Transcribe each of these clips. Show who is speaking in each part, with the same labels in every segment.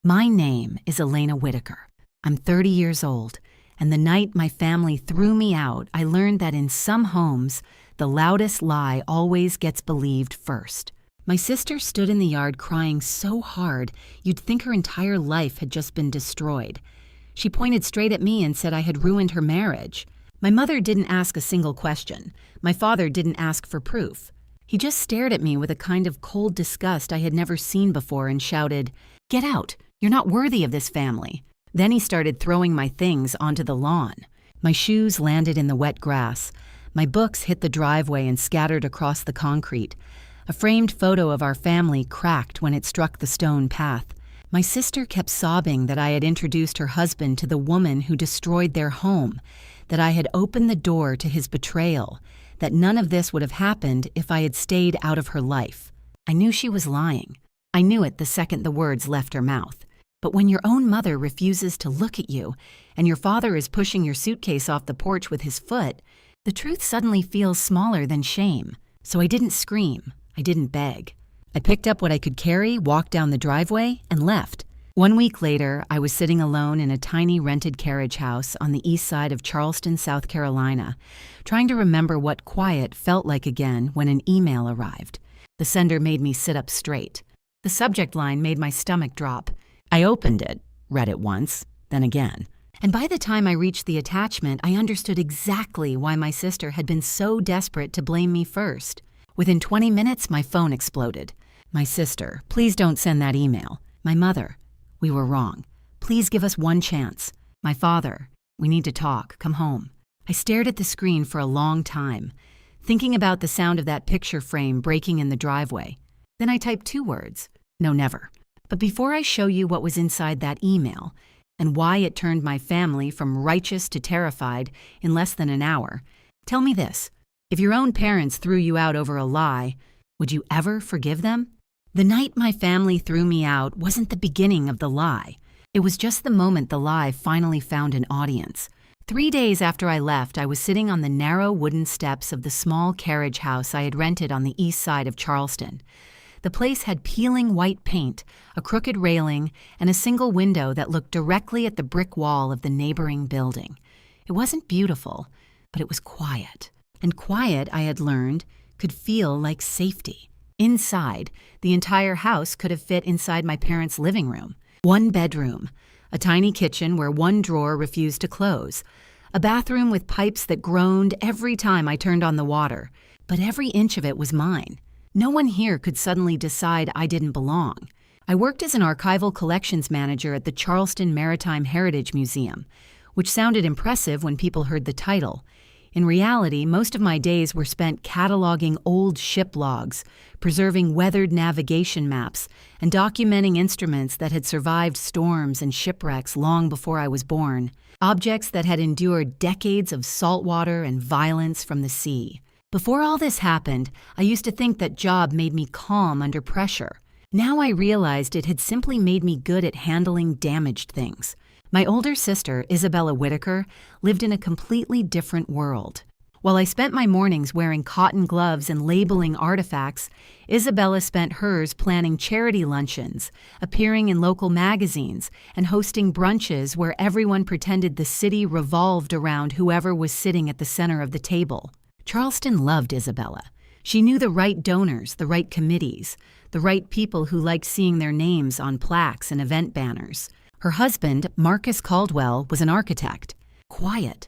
Speaker 1: My name is Elena Whitaker. I'm 30 years old, and the night my family threw me out, I learned that in some homes, the loudest lie always gets believed first. My sister stood in the yard crying so hard you'd think her entire life had just been destroyed. She pointed straight at me and said I had ruined her marriage. My mother didn't ask a single question. My father didn't ask for proof. He just stared at me with a kind of cold disgust I had never seen before and shouted, "Get out! You're not worthy of this family." Then he started throwing my things onto the lawn. My shoes landed in the wet grass. My books hit the driveway and scattered across the concrete. A framed photo of our family cracked when it struck the stone path. My sister kept sobbing that I had introduced her husband to the woman who destroyed their home, that I had opened the door to his betrayal, that none of this would have happened if I had stayed out of her life. I knew she was lying. I knew it the second the words left her mouth. But when your own mother refuses to look at you, and your father is pushing your suitcase off the porch with his foot, the truth suddenly feels smaller than shame. So I didn't scream. I didn't beg. I picked up what I could carry, walked down the driveway, and left. 1 week later, I was sitting alone in a tiny rented carriage house on the east side of Charleston, South Carolina, trying to remember what quiet felt like again when an email arrived. The sender made me sit up straight. The subject line made my stomach drop. I opened it, read it once, then again. And by the time I reached the attachment, I understood exactly why my sister had been so desperate to blame me first. Within 20 minutes, my phone exploded. My sister, please don't send that email. My mother, we were wrong. Please give us one chance. My father, we need to talk. Come home. I stared at the screen for a long time, thinking about the sound of that picture frame breaking in the driveway. Then I typed 2 words. No, never. But before I show you what was inside that email and why it turned my family from righteous to terrified in less than an hour, tell me this. If your own parents threw you out over a lie, would you ever forgive them? The night my family threw me out wasn't the beginning of the lie. It was just the moment the lie finally found an audience. 3 days after I left, I was sitting on the narrow wooden steps of the small carriage house I had rented on the east side of Charleston. The place had peeling white paint, a crooked railing, and a single window that looked directly at the brick wall of the neighboring building. It wasn't beautiful, but it was quiet. And quiet, I had learned, could feel like safety. Inside, the entire house could have fit inside my parents' living room. 1 bedroom, a tiny kitchen where 1 drawer refused to close, a bathroom with pipes that groaned every time I turned on the water, but every inch of it was mine. No one here could suddenly decide I didn't belong. I worked as an archival collections manager at the Charleston Maritime Heritage Museum, which sounded impressive when people heard the title. In reality, most of my days were spent cataloging old ship logs, preserving weathered navigation maps, and documenting instruments that had survived storms and shipwrecks long before I was born, objects that had endured decades of saltwater and violence from the sea. Before all this happened, I used to think that job made me calm under pressure. Now I realized it had simply made me good at handling damaged things. My older sister, Isabella Whitaker, lived in a completely different world. While I spent my mornings wearing cotton gloves and labeling artifacts, Isabella spent hers planning charity luncheons, appearing in local magazines, and hosting brunches where everyone pretended the city revolved around whoever was sitting at the center of the table. Charleston loved Isabella. She knew the right donors, the right committees, the right people who liked seeing their names on plaques and event banners. Her husband, Marcus Caldwell, was an architect. Quiet,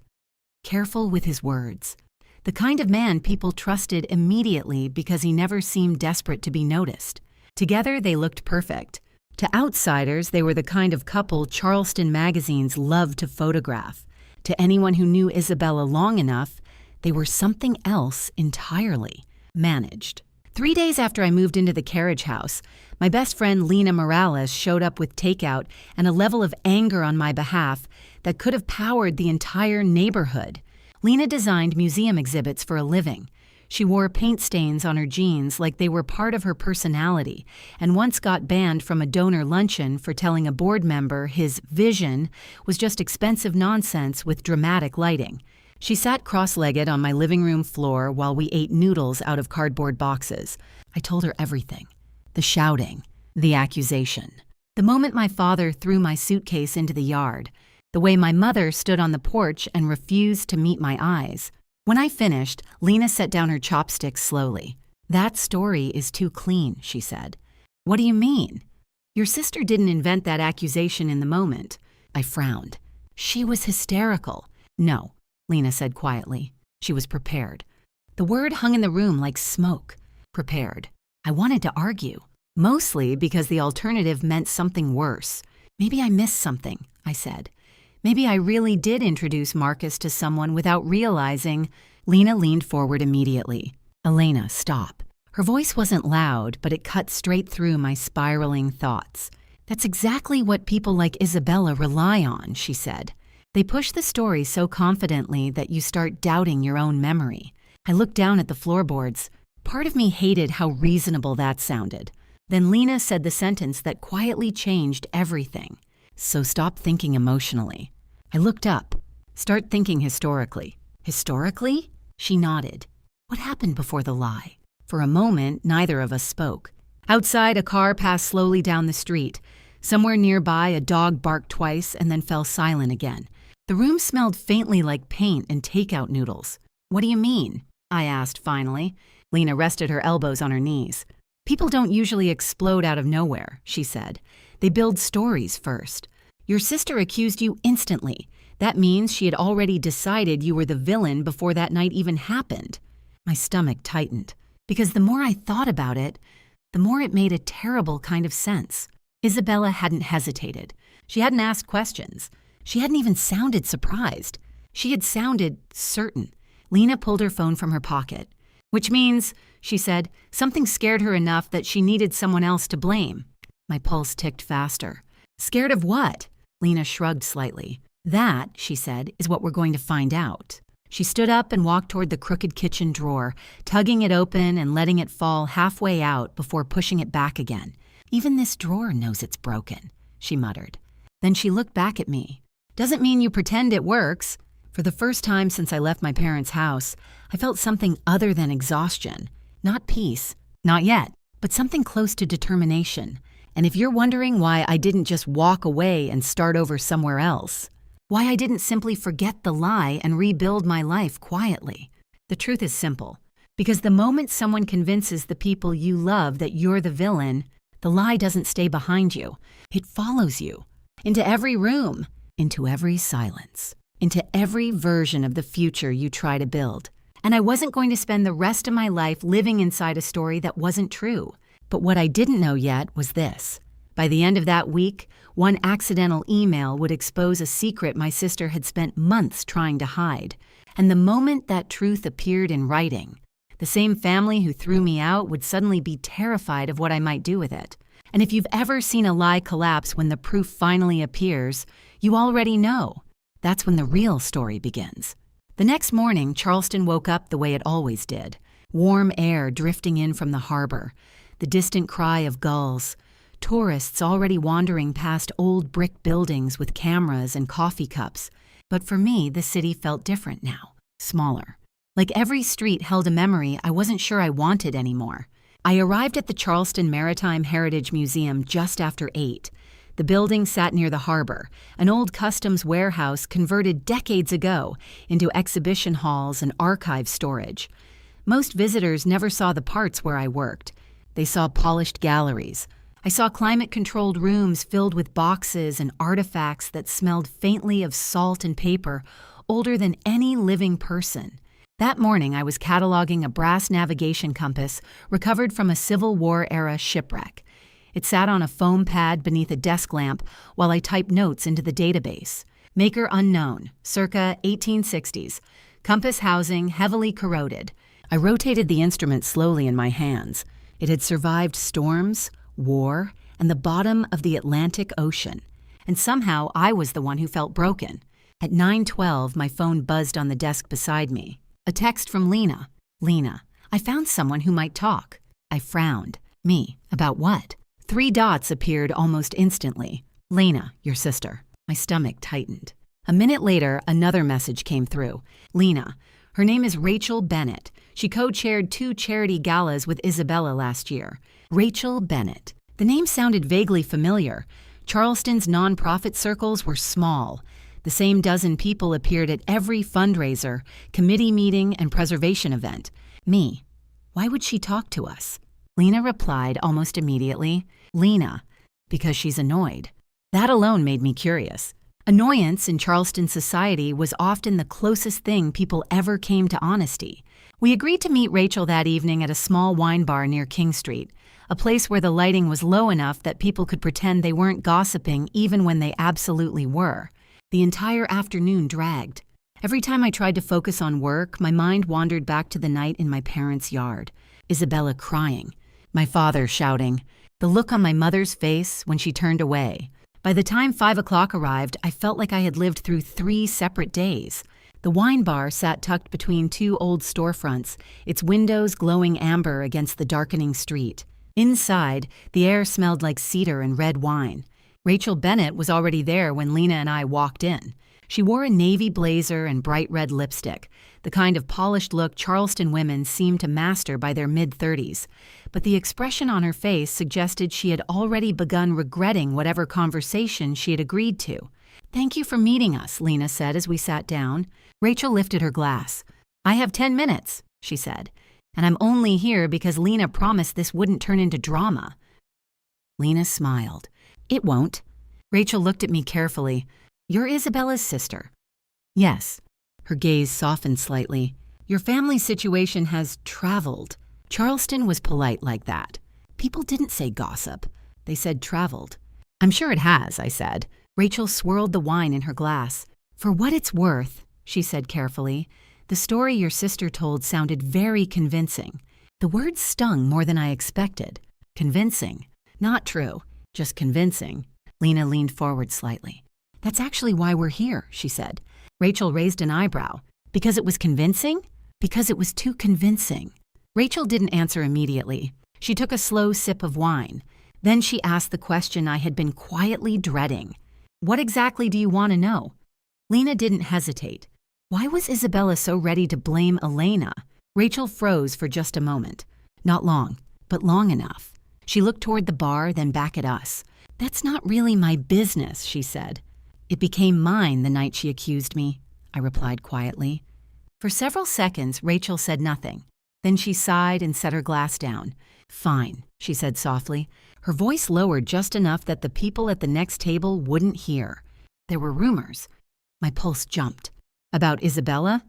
Speaker 1: careful with his words. The kind of man people trusted immediately because he never seemed desperate to be noticed. Together, they looked perfect. To outsiders, they were the kind of couple Charleston magazines loved to photograph. To anyone who knew Isabella long enough, they were something else entirely. Managed. 3 days after I moved into the carriage house, my best friend Lena Morales showed up with takeout and a level of anger on my behalf that could have powered the entire neighborhood. Lena designed museum exhibits for a living. She wore paint stains on her jeans like they were part of her personality, and once got banned from a donor luncheon for telling a board member his vision was just expensive nonsense with dramatic lighting. She sat cross-legged on my living room floor while we ate noodles out of cardboard boxes. I told her everything. The shouting, the accusation, The moment my father threw my suitcase into the yard, the way my mother stood on the porch and refused to meet my eyes. When I finished, Lena set down her chopsticks slowly. "That story is too clean," she said. "What do you mean?" "Your sister didn't invent that accusation in the moment." I frowned. "She was hysterical." "No," Lena said quietly. She was prepared. The word hung in the room like smoke. Prepared. I wanted to argue, mostly because the alternative meant something worse. "Maybe I missed something," I said. "Maybe I really did introduce Marcus to someone without realizing." Lena leaned forward immediately. "Elena, stop." Her voice wasn't loud, but it cut straight through my spiraling thoughts. "That's exactly what people like Isabella rely on," she said. "They push the story so confidently that you start doubting your own memory." I looked down at the floorboards. Part of me hated how reasonable that sounded. Then Lena said the sentence that quietly changed everything. "So stop thinking emotionally." I looked up. "Start thinking historically." "Historically?" She nodded. "What happened before the lie?" For a moment, neither of us spoke. Outside, a car passed slowly down the street. Somewhere nearby, a dog barked twice and then fell silent again. The room smelled faintly like paint and takeout noodles. "What do you mean?" I asked finally. Lena rested her elbows on her knees. "People don't usually explode out of nowhere," she said. "They build stories first. Your sister accused you instantly. That means she had already decided you were the villain before that night even happened." My stomach tightened, because the more I thought about it, the more it made a terrible kind of sense. Isabella hadn't hesitated. She hadn't asked questions. She hadn't even sounded surprised. She had sounded certain. Lena pulled her phone from her pocket. "Which means," she said, "something scared her enough that she needed someone else to blame." My pulse ticked faster. "Scared of what?" Lena shrugged slightly. "That," she said, "is what we're going to find out." She stood up and walked toward the crooked kitchen drawer, tugging it open and letting it fall halfway out before pushing it back again. "Even this drawer knows it's broken," she muttered. Then she looked back at me. "Doesn't mean you pretend it works." For the first time since I left my parents' house, I felt something other than exhaustion. Not peace, not yet, but something close to determination. And if you're wondering why I didn't just walk away and start over somewhere else, why I didn't simply forget the lie and rebuild my life quietly, the truth is simple. Because the moment someone convinces the people you love that you're the villain, the lie doesn't stay behind you. It follows you. Into every room, into every silence, into every version of the future you try to build. And I wasn't going to spend the rest of my life living inside a story that wasn't true. But what I didn't know yet was this. By the end of that week, one accidental email would expose a secret my sister had spent months trying to hide. And the moment that truth appeared in writing, the same family who threw me out would suddenly be terrified of what I might do with it. And if you've ever seen a lie collapse when the proof finally appears, you already know. That's when the real story begins. The next morning, Charleston woke up the way it always did. Warm air drifting in from the harbor, the distant cry of gulls, tourists already wandering past old brick buildings with cameras and coffee cups. But for me, the city felt different now, smaller. Like every street held a memory I wasn't sure I wanted anymore. I arrived at the Charleston Maritime Heritage Museum just after 8. The building sat near the harbor, an old customs warehouse converted decades ago into exhibition halls and archive storage. Most visitors never saw the parts where I worked. They saw polished galleries. I saw climate-controlled rooms filled with boxes and artifacts that smelled faintly of salt and paper, older than any living person. That morning, I was cataloging a brass navigation compass recovered from a Civil War-era shipwreck. It sat on a foam pad beneath a desk lamp while I typed notes into the database. Maker unknown, circa 1860s. Compass housing heavily corroded. I rotated the instrument slowly in my hands. It had survived storms, war, and the bottom of the Atlantic Ocean. And somehow I was the one who felt broken. At 9:12, my phone buzzed on the desk beside me. A text from Lena. "Lena, I found someone who might talk." I frowned. "Me? About what?" 3 dots appeared almost instantly. "Lena, your sister." My stomach tightened. A minute later, another message came through. "Lena, her name is Rachel Bennett. She co-chaired 2 charity galas with Isabella last year." Rachel Bennett. The name sounded vaguely familiar. Charleston's nonprofit circles were small. The same dozen people appeared at every fundraiser, committee meeting, and preservation event. Me. Why would she talk to us? Lena replied almost immediately, Lena, because she's annoyed. That alone made me curious. Annoyance in Charleston society was often the closest thing people ever came to honesty. We agreed to meet Rachel that evening at a small wine bar near King Street, a place where the lighting was low enough that people could pretend they weren't gossiping even when they absolutely were. The entire afternoon dragged. Every time I tried to focus on work, my mind wandered back to the night in my parents' yard. Isabella crying. My father shouting. The look on my mother's face when she turned away. By the time 5 o'clock arrived, I felt like I had lived through 3 separate days. The wine bar sat tucked between 2 old storefronts, its windows glowing amber against the darkening street. Inside, the air smelled like cedar and red wine. Rachel Bennett was already there when Lena and I walked in. She wore a navy blazer and bright red lipstick, the kind of polished look Charleston women seemed to master by their mid-30s. But the expression on her face suggested she had already begun regretting whatever conversation she had agreed to. "Thank you for meeting us," Lena said as we sat down. Rachel lifted her glass. "I have 10 minutes," she said, "and I'm only here because Lena promised this wouldn't turn into drama." Lena smiled. "It won't." Rachel looked at me carefully. "You're Isabella's sister." "Yes." Her gaze softened slightly. "Your family situation has traveled." Charleston was polite like that. People didn't say gossip. They said traveled. "I'm sure it has," I said. Rachel swirled the wine in her glass. "For what it's worth," she said carefully, "the story your sister told sounded very convincing." The word stung more than I expected. Convincing. Not true. Just convincing. Lena leaned forward slightly. "That's actually why we're here," she said. Rachel raised an eyebrow. "Because it was convincing?" "Because it was too convincing." Rachel didn't answer immediately. She took a slow sip of wine. Then she asked the question I had been quietly dreading. "What exactly do you want to know?" Lena didn't hesitate. Why was Isabella so ready to blame Elena? Rachel froze for just a moment. Not long, but long enough. She looked toward the bar, then back at us. "That's not really my business," she said. "It became mine the night she accused me," I replied quietly. For several seconds, Rachel said nothing. Then she sighed and set her glass down. "Fine," she said softly. Her voice lowered just enough that the people at the next table wouldn't hear. There were rumors. My pulse jumped. "About Isabella?"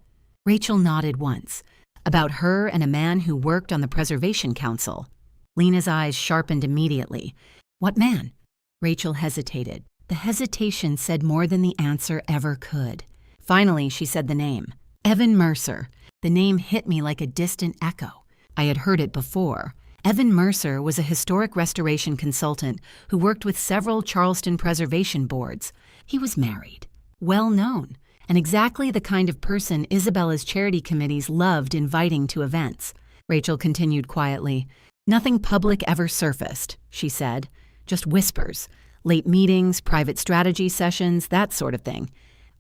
Speaker 1: Rachel nodded once. "About her and a man who worked on the Preservation Council." Lena's eyes sharpened immediately. "What man?" Rachel hesitated. The hesitation said more than the answer ever could. Finally, she said the name. Evan Mercer. The name hit me like a distant echo. I had heard it before. Evan Mercer was a historic restoration consultant who worked with several Charleston preservation boards. He was married, well known, and exactly the kind of person Isabella's charity committees loved inviting to events. Rachel continued quietly. "Nothing public ever surfaced," she said. "Just whispers. Late meetings, private strategy sessions, that sort of thing."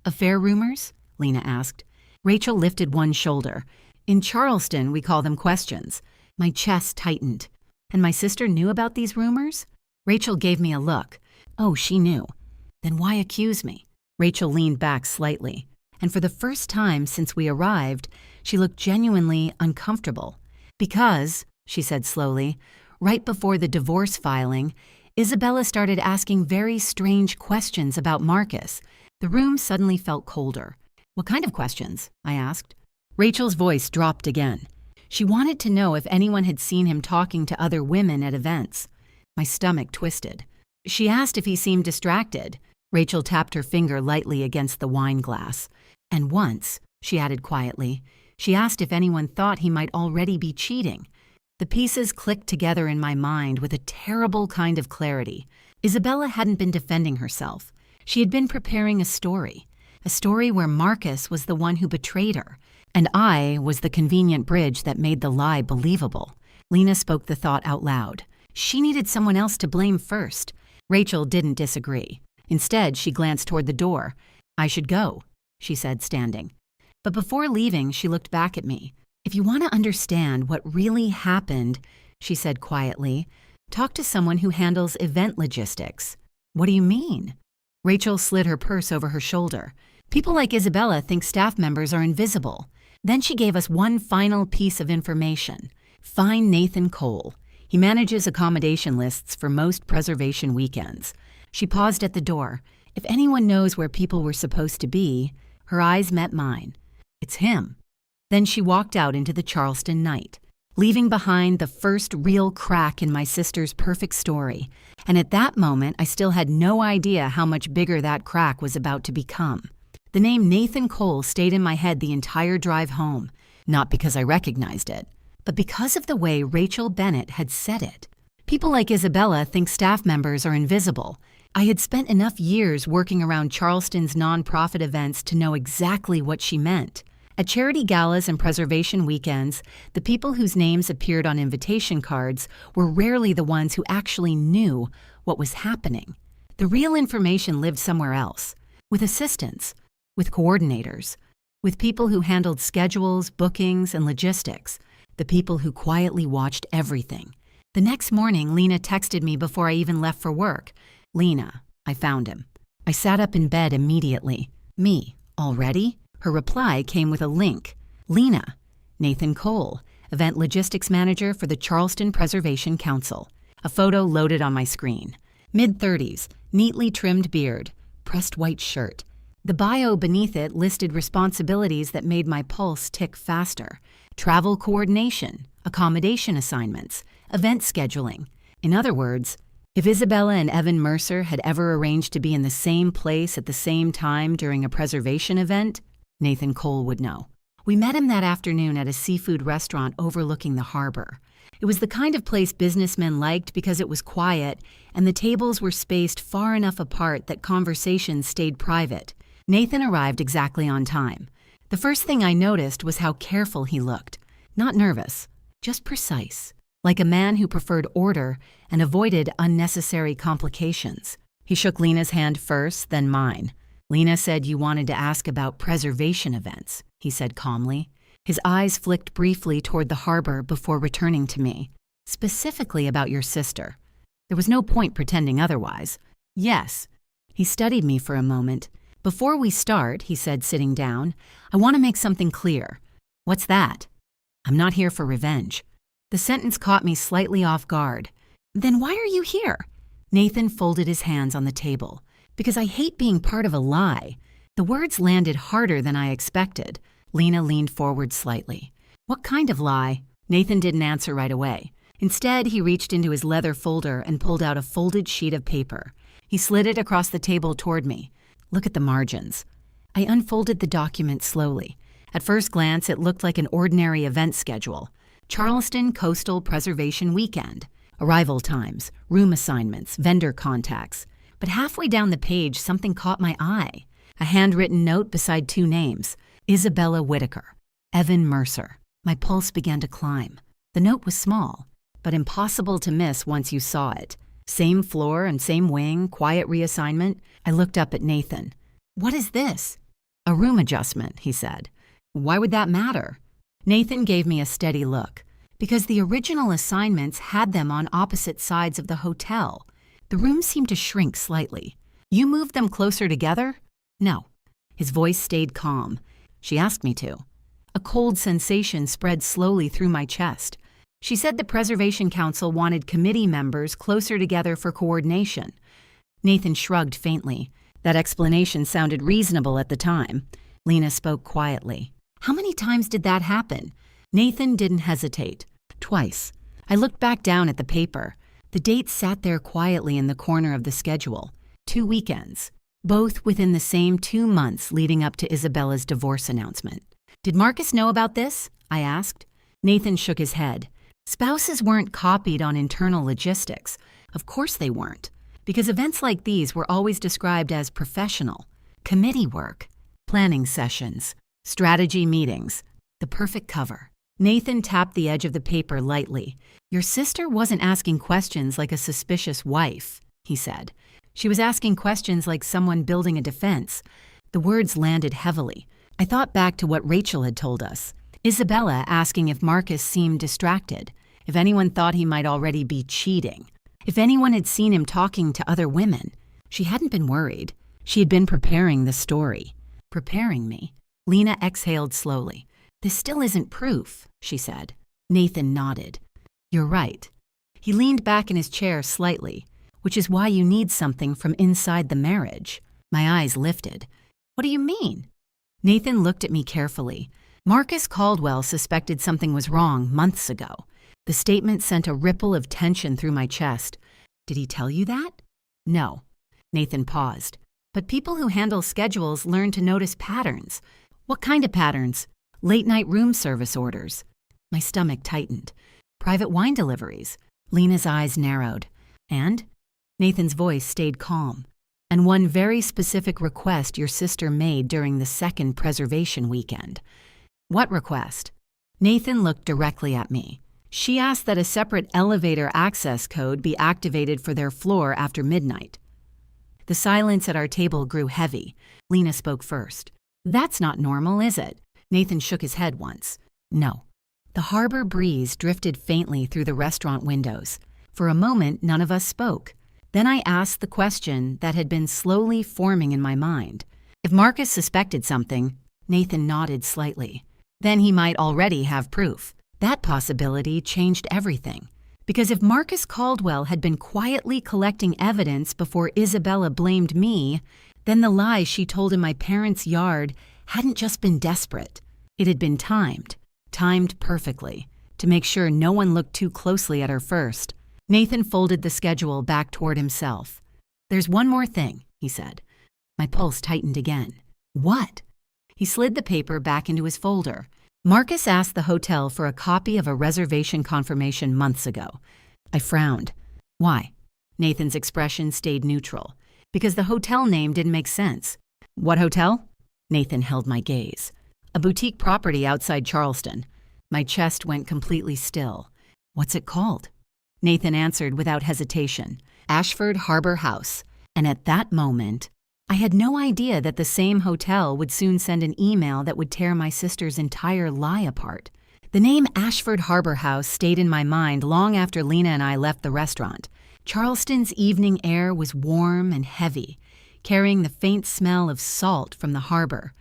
Speaker 1: "Affair rumors?" Lena asked. Rachel lifted one shoulder. "In Charleston, we call them questions." My chest tightened. "And my sister knew about these rumors?" Rachel gave me a look. "Oh, she knew." "Then why accuse me?" Rachel leaned back slightly. And for the first time since we arrived, she looked genuinely uncomfortable. "Because," she said slowly, "right before the divorce filing, Isabella started asking very strange questions about Marcus." The room suddenly felt colder. "What kind of questions?" I asked. Rachel's voice dropped again. She wanted to know if anyone had seen him talking to other women at events. My stomach twisted. She asked if he seemed distracted. Rachel tapped her finger lightly against the wine glass. "And once," she added quietly, she asked if anyone thought he might already be cheating. The pieces clicked together in my mind with a terrible kind of clarity. Isabella hadn't been defending herself. She had been preparing a story where Marcus was the one who betrayed her, and I was the convenient bridge that made the lie believable. Lena spoke the thought out loud. She needed someone else to blame first. Rachel didn't disagree. Instead, she glanced toward the door. "I should go," she said, standing. But before leaving, she looked back at me. "If you want to understand what really happened," she said quietly, Talk to someone who handles event logistics. What do you mean? Rachel slid her purse over her shoulder. People like Isabella think staff members are invisible. Then she gave us one final piece of information. Find Nathan Cole. He manages accommodation lists for most preservation weekends. She paused at the door. If anyone knows where people were supposed to be, her eyes met mine. It's him. Then she walked out into the Charleston night, leaving behind the first real crack in my sister's perfect story. And at that moment, I still had no idea how much bigger that crack was about to become. The name Nathan Cole stayed in my head the entire drive home, not because I recognized it, but because of the way Rachel Bennett had said it. People like Isabella think staff members are invisible. I had spent enough years working around Charleston's nonprofit events to know exactly what she meant. At charity galas and preservation weekends, the people whose names appeared on invitation cards were rarely the ones who actually knew what was happening. The real information lived somewhere else, with assistants, with coordinators, with people who handled schedules, bookings, and logistics, the people who quietly watched everything. The next morning, Lena texted me before I even left for work. Lena, I found him. I sat up in bed immediately. Me, already? Her reply came with a link. Lena, Nathan Cole, Event Logistics Manager for the Charleston Preservation Council. A photo loaded on my screen. Mid-30s, neatly trimmed beard, pressed white shirt. The bio beneath it listed responsibilities that made my pulse tick faster. Travel coordination, accommodation assignments, event scheduling. In other words, if Isabella and Evan Mercer had ever arranged to be in the same place at the same time during a preservation event, Nathan Cole would know. We met him that afternoon at a seafood restaurant overlooking the harbor. It was the kind of place businessmen liked because it was quiet and the tables were spaced far enough apart that conversations stayed private. Nathan arrived exactly on time. The first thing I noticed was how careful he looked. Not nervous, just precise, like a man who preferred order and avoided unnecessary complications. He shook Lena's hand first, then mine. Lena said you wanted to ask about preservation events, he said calmly. His eyes flicked briefly toward the harbor before returning to me. Specifically about your sister. There was no point pretending otherwise. Yes. He studied me for a moment. Before we start, he said, sitting down, I want to make something clear. What's that? I'm not here for revenge. The sentence caught me slightly off guard. Then why are you here? Nathan folded his hands on the table. Because I hate being part of a lie. The words landed harder than I expected. Lena leaned forward slightly. What kind of lie? Nathan didn't answer right away. Instead, he reached into his leather folder and pulled out a folded sheet of paper. He slid it across the table toward me. Look at the margins. I unfolded the document slowly. At first glance, it looked like an ordinary event schedule. Charleston Coastal Preservation Weekend. Arrival times, room assignments, vendor contacts. But halfway down the page, something caught my eye. A handwritten note beside two names. Isabella Whitaker. Evan Mercer. My pulse began to climb. The note was small, but impossible to miss once you saw it. Same floor and same wing, quiet reassignment. I looked up at Nathan. What is this? A room adjustment, he said. Why would that matter? Nathan gave me a steady look. Because the original assignments had them on opposite sides of the hotel. The rooms seemed to shrink slightly. You moved them closer together? No. His voice stayed calm. She asked me to. A cold sensation spread slowly through my chest. She said the Preservation Council wanted committee members closer together for coordination. Nathan shrugged faintly. That explanation sounded reasonable at the time. Lena spoke quietly. How many times did that happen? Nathan didn't hesitate. Twice. I looked back down at the paper. The dates sat there quietly in the corner of the schedule. 2 weekends. Both within the same 2 months leading up to Isabella's divorce announcement. Did Marcus know about this? I asked. Nathan shook his head. Spouses weren't copied on internal logistics. Of course they weren't. Because events like these were always described as professional. Committee work. Planning sessions. Strategy meetings. The perfect cover. Nathan tapped the edge of the paper lightly. Your sister wasn't asking questions like a suspicious wife, he said. She was asking questions like someone building a defense. The words landed heavily. I thought back to what Rachel had told us. Isabella asking if Marcus seemed distracted, if anyone thought he might already be cheating. If anyone had seen him talking to other women, she hadn't been worried. She had been preparing the story. Preparing me. Lena exhaled slowly. This still isn't proof, she said. Nathan nodded. You're right. He leaned back in his chair slightly, which is why you need something from inside the marriage. My eyes lifted. What do you mean? Nathan looked at me carefully. Marcus Caldwell suspected something was wrong months ago. The statement sent a ripple of tension through my chest. Did he tell you that? No. Nathan paused. But people who handle schedules learn to notice patterns. What kind of patterns? Late-night room service orders. My stomach tightened. Private wine deliveries. Lena's eyes narrowed. And? Nathan's voice stayed calm. And one very specific request your sister made during the second preservation weekend. What request? Nathan looked directly at me. She asked that a separate elevator access code be activated for their floor after midnight. The silence at our table grew heavy. Lena spoke first. That's not normal, is it? Nathan shook his head once. No. The harbor breeze drifted faintly through the restaurant windows. For a moment, none of us spoke. Then I asked the question that had been slowly forming in my mind. If Marcus suspected something, Nathan nodded slightly. Then he might already have proof. That possibility changed everything. Because if Marcus Caldwell had been quietly collecting evidence before Isabella blamed me, then the lie she told in my parents' yard hadn't just been desperate. It had been timed perfectly, to make sure no one looked too closely at her first. Nathan folded the schedule back toward himself. There's one more thing, he said. My pulse tightened again. What? He slid the paper back into his folder. Marcus asked the hotel for a copy of a reservation confirmation months ago. I frowned. Why? Nathan's expression stayed neutral. Because the hotel name didn't make sense. What hotel? Nathan held my gaze. A boutique property outside Charleston. My chest went completely still. What's it called? Nathan answered without hesitation. Ashford Harbor House. And at that moment, I had no idea that the same hotel would soon send an email that would tear my sister's entire lie apart. The name Ashford Harbor House stayed in my mind long after Lena and I left the restaurant. Charleston's evening air was warm and heavy, carrying the faint smell of salt from the harbor.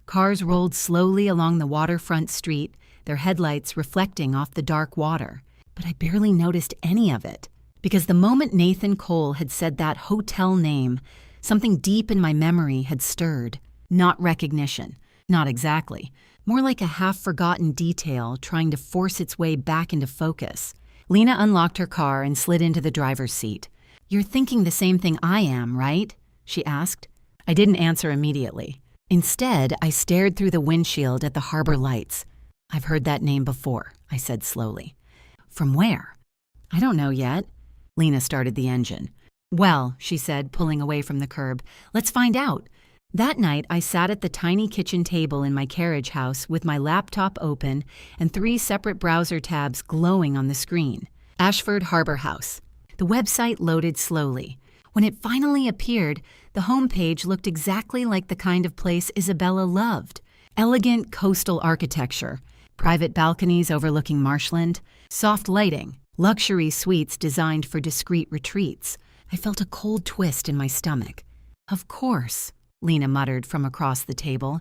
Speaker 1: Cars rolled slowly along the waterfront street, their headlights reflecting off the dark water. But I barely noticed any of it, because the moment Nathan Cole had said that hotel name, something deep in my memory had stirred. Not recognition. Not exactly. More like a half-forgotten detail trying to force its way back into focus. Lena unlocked her car and slid into the driver's seat. You're thinking the same thing I am, right? She asked. I didn't answer immediately. Instead, I stared through the windshield at the harbor lights. I've heard that name before, I said slowly. From where? I don't know yet. Lena started the engine. Well, she said, pulling away from the curb, let's find out. That night, I sat at the tiny kitchen table in my carriage house with my laptop open and 3 separate browser tabs glowing on the screen. Ashford Harbor House. The website loaded slowly. When it finally appeared, the homepage looked exactly like the kind of place Isabella loved. Elegant coastal architecture, private balconies overlooking marshland, soft lighting, luxury suites designed for discreet retreats. I felt a cold twist in my stomach. Of course, Lena muttered from across the table.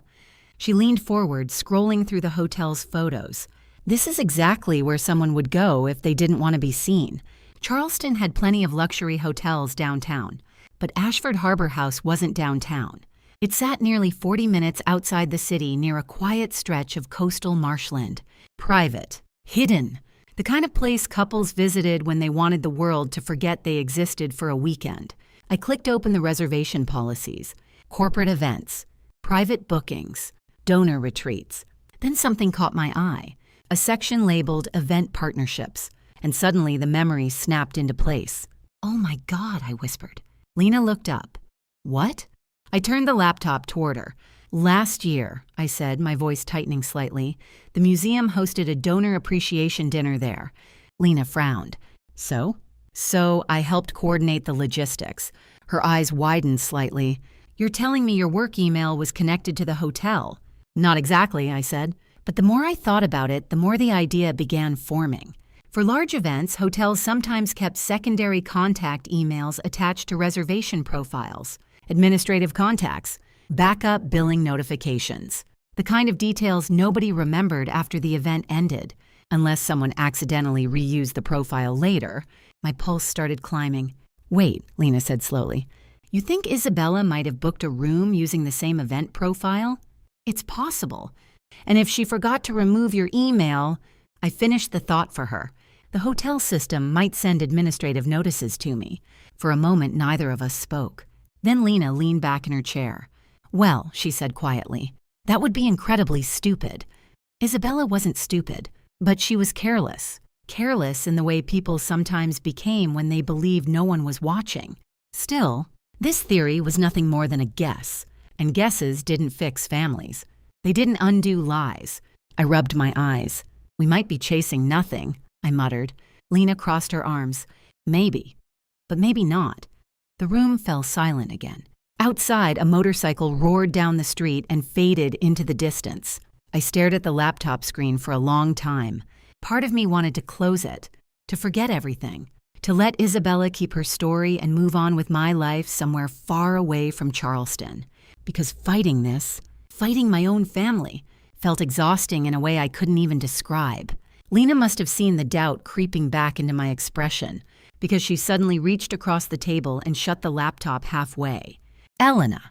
Speaker 1: She leaned forward, scrolling through the hotel's photos. This is exactly where someone would go if they didn't want to be seen. Charleston had plenty of luxury hotels downtown, but Ashford Harbor House wasn't downtown. It sat nearly 40 minutes outside the city near a quiet stretch of coastal marshland. Private. Hidden. The kind of place couples visited when they wanted the world to forget they existed for a weekend. I clicked open the reservation policies. Corporate events. Private bookings. Donor retreats. Then something caught my eye. A section labeled Event Partnerships. And suddenly the memory snapped into place. Oh my God, I whispered. Lena looked up. What? I turned the laptop toward her. Last year, I said, my voice tightening slightly, the museum hosted a donor appreciation dinner there. Lena frowned. So? So I helped coordinate the logistics. Her eyes widened slightly. You're telling me your work email was connected to the hotel? Not exactly, I said. But the more I thought about it, the more the idea began forming. For large events, hotels sometimes kept secondary contact emails attached to reservation profiles, administrative contacts, backup billing notifications, the kind of details nobody remembered after the event ended, unless someone accidentally reused the profile later. My pulse started climbing. "Wait," Lena said slowly. "You think Isabella might have booked a room using the same event profile?" "It's possible. And if she forgot to remove your email..." I finished the thought for her. The hotel system might send administrative notices to me. For a moment, neither of us spoke. Then Lena leaned back in her chair. "Well," she said quietly, "that would be incredibly stupid." Isabella wasn't stupid, but she was careless. Careless in the way people sometimes became when they believed no one was watching. Still, this theory was nothing more than a guess, and guesses didn't fix families. They didn't undo lies. I rubbed my eyes. "We might be chasing nothing," I muttered. Lena crossed her arms. "Maybe. But maybe not." The room fell silent again. Outside, a motorcycle roared down the street and faded into the distance. I stared at the laptop screen for a long time. Part of me wanted to close it, to forget everything, to let Isabella keep her story and move on with my life somewhere far away from Charleston. Because fighting this, fighting my own family, felt exhausting in a way I couldn't even describe. Lena must have seen the doubt creeping back into my expression, because she suddenly reached across the table and shut the laptop halfway. "Elena!"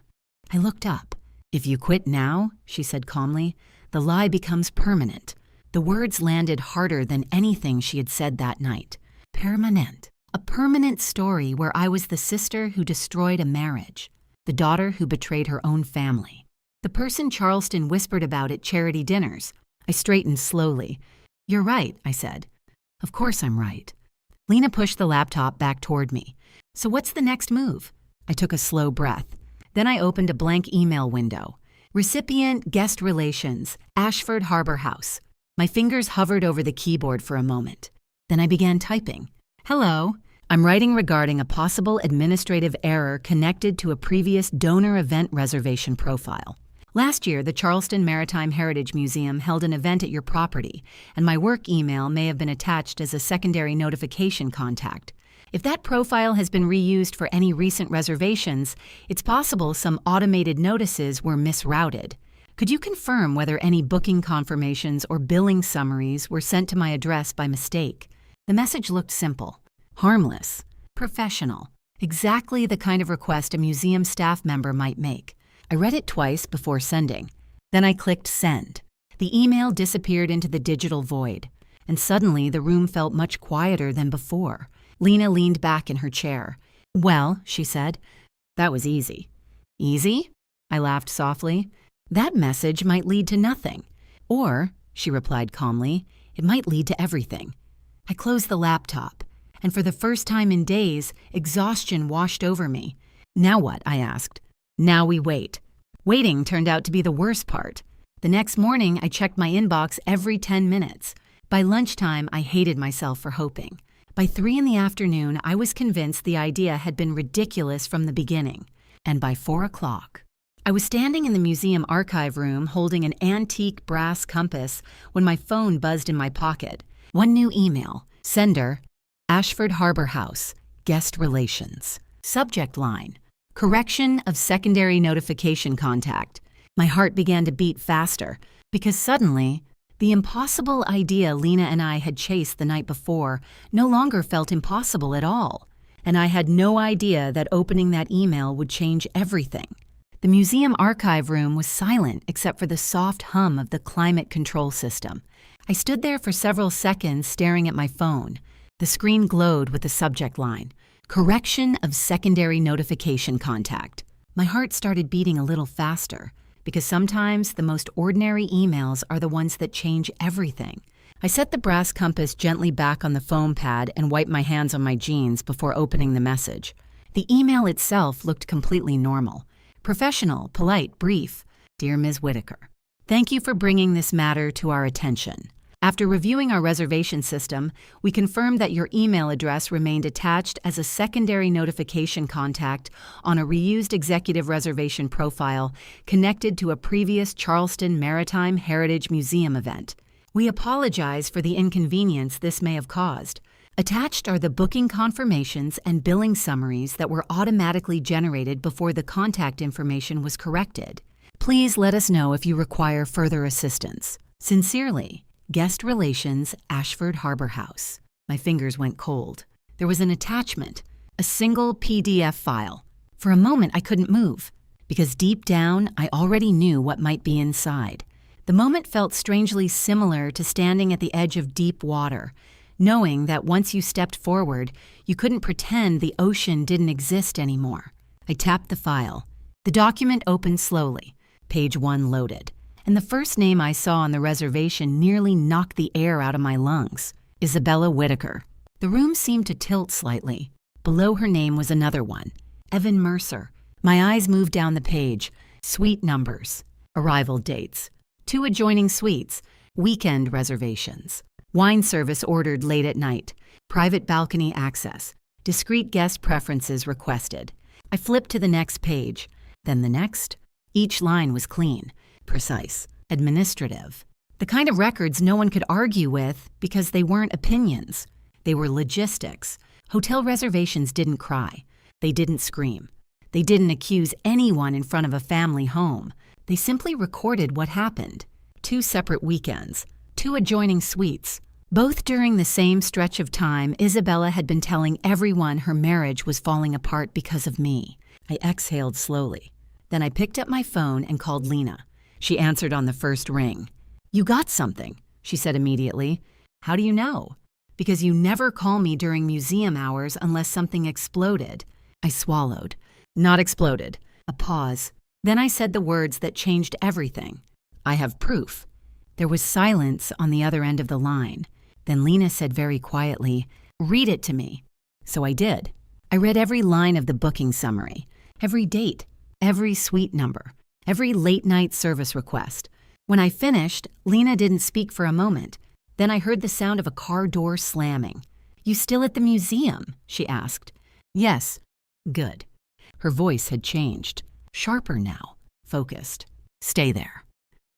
Speaker 1: I looked up. "If you quit now," she said calmly, "the lie becomes permanent." The words landed harder than anything she had said that night. Permanent. A permanent story where I was the sister who destroyed a marriage, the daughter who betrayed her own family, the person Charleston whispered about at charity dinners. I straightened slowly. "You're right," I said. "Of course I'm right." Lena pushed the laptop back toward me. "So what's the next move?" I took a slow breath. Then I opened a blank email window. Recipient, Guest Relations, Ashford Harbor House. My fingers hovered over the keyboard for a moment. Then I began typing. "Hello. I'm writing regarding a possible administrative error connected to a previous donor event reservation profile. Last year, the Charleston Maritime Heritage Museum held an event at your property, and my work email may have been attached as a secondary notification contact. If that profile has been reused for any recent reservations, it's possible some automated notices were misrouted. Could you confirm whether any booking confirmations or billing summaries were sent to my address by mistake?" The message looked simple, harmless, professional, exactly the kind of request a museum staff member might make. I read it twice before sending. Then I clicked send. The email disappeared into the digital void, and suddenly the room felt much quieter than before. Lena leaned back in her chair. "Well," she said, "that was easy." "Easy?" I laughed softly. "That message might lead to nothing. Or," she replied calmly, "it might lead to everything." I closed the laptop, and for the first time in days, exhaustion washed over me. "Now what?" I asked. "Now we wait." Waiting turned out to be the worst part. The next morning, I checked my inbox every 10 minutes. By lunchtime, I hated myself for hoping. By 3 in the afternoon, I was convinced the idea had been ridiculous from the beginning. And by 4 o'clock, I was standing in the museum archive room holding an antique brass compass when my phone buzzed in my pocket. One new email. Sender, Ashford Harbor House, Guest Relations. Subject line, correction of secondary notification contact. My heart began to beat faster because suddenly, the impossible idea Lena and I had chased the night before no longer felt impossible at all. And I had no idea that opening that email would change everything. The museum archive room was silent except for the soft hum of the climate control system. I stood there for several seconds staring at my phone. The screen glowed with the subject line, correction of secondary notification contact. My heart started beating a little faster because sometimes the most ordinary emails are the ones that change everything. I set the brass compass gently back on the foam pad and wiped my hands on my jeans before opening the message. The email itself looked completely normal. Professional, polite, brief. Dear Ms. Whitaker, thank you for bringing this matter to our attention. After reviewing our reservation system, we confirmed that your email address remained attached as a secondary notification contact on a reused executive reservation profile connected to a previous Charleston Maritime Heritage Museum event. We apologize for the inconvenience this may have caused. Attached are the booking confirmations and billing summaries that were automatically generated before the contact information was corrected. Please let us know if you require further assistance. Sincerely, Guest Relations, Ashford Harbor House. My fingers went cold. There was an attachment, a single PDF file. For a moment, I couldn't move, because deep down, I already knew what might be inside. The moment felt strangely similar to standing at the edge of deep water, knowing that once you stepped forward, you couldn't pretend the ocean didn't exist anymore. I tapped the file. The document opened slowly. Page 1 loaded. And the first name I saw on the reservation nearly knocked the air out of my lungs. Isabella Whitaker. The room seemed to tilt slightly. Below her name was another one. Evan Mercer. My eyes moved down the page. Suite numbers. Arrival dates. 2 adjoining suites. Weekend reservations. Wine service ordered late at night. Private balcony access. Discreet guest preferences requested. I flipped to the next page. Then the next. Each line was clean, precise, administrative. The kind of records no one could argue with because they weren't opinions. They were logistics. Hotel reservations didn't cry. They didn't scream. They didn't accuse anyone in front of a family home. They simply recorded what happened. 2 separate weekends, 2 adjoining suites. Both during the same stretch of time, Isabella had been telling everyone her marriage was falling apart because of me. I exhaled slowly. Then I picked up my phone and called Lena. She answered on the first ring. "You got something," she said immediately. "How do you know?" "Because you never call me during museum hours unless something exploded." I swallowed. "Not exploded." A pause. Then I said the words that changed everything. "I have proof." There was silence on the other end of the line. Then Lena said very quietly, "Read it to me." So I did. I read every line of the booking summary, every date, every suite number, every late-night service request. When I finished, Lena didn't speak for a moment. Then I heard the sound of a car door slamming. "You still at the museum?" she asked. "Yes." "Good." Her voice had changed. Sharper now. Focused. "Stay there."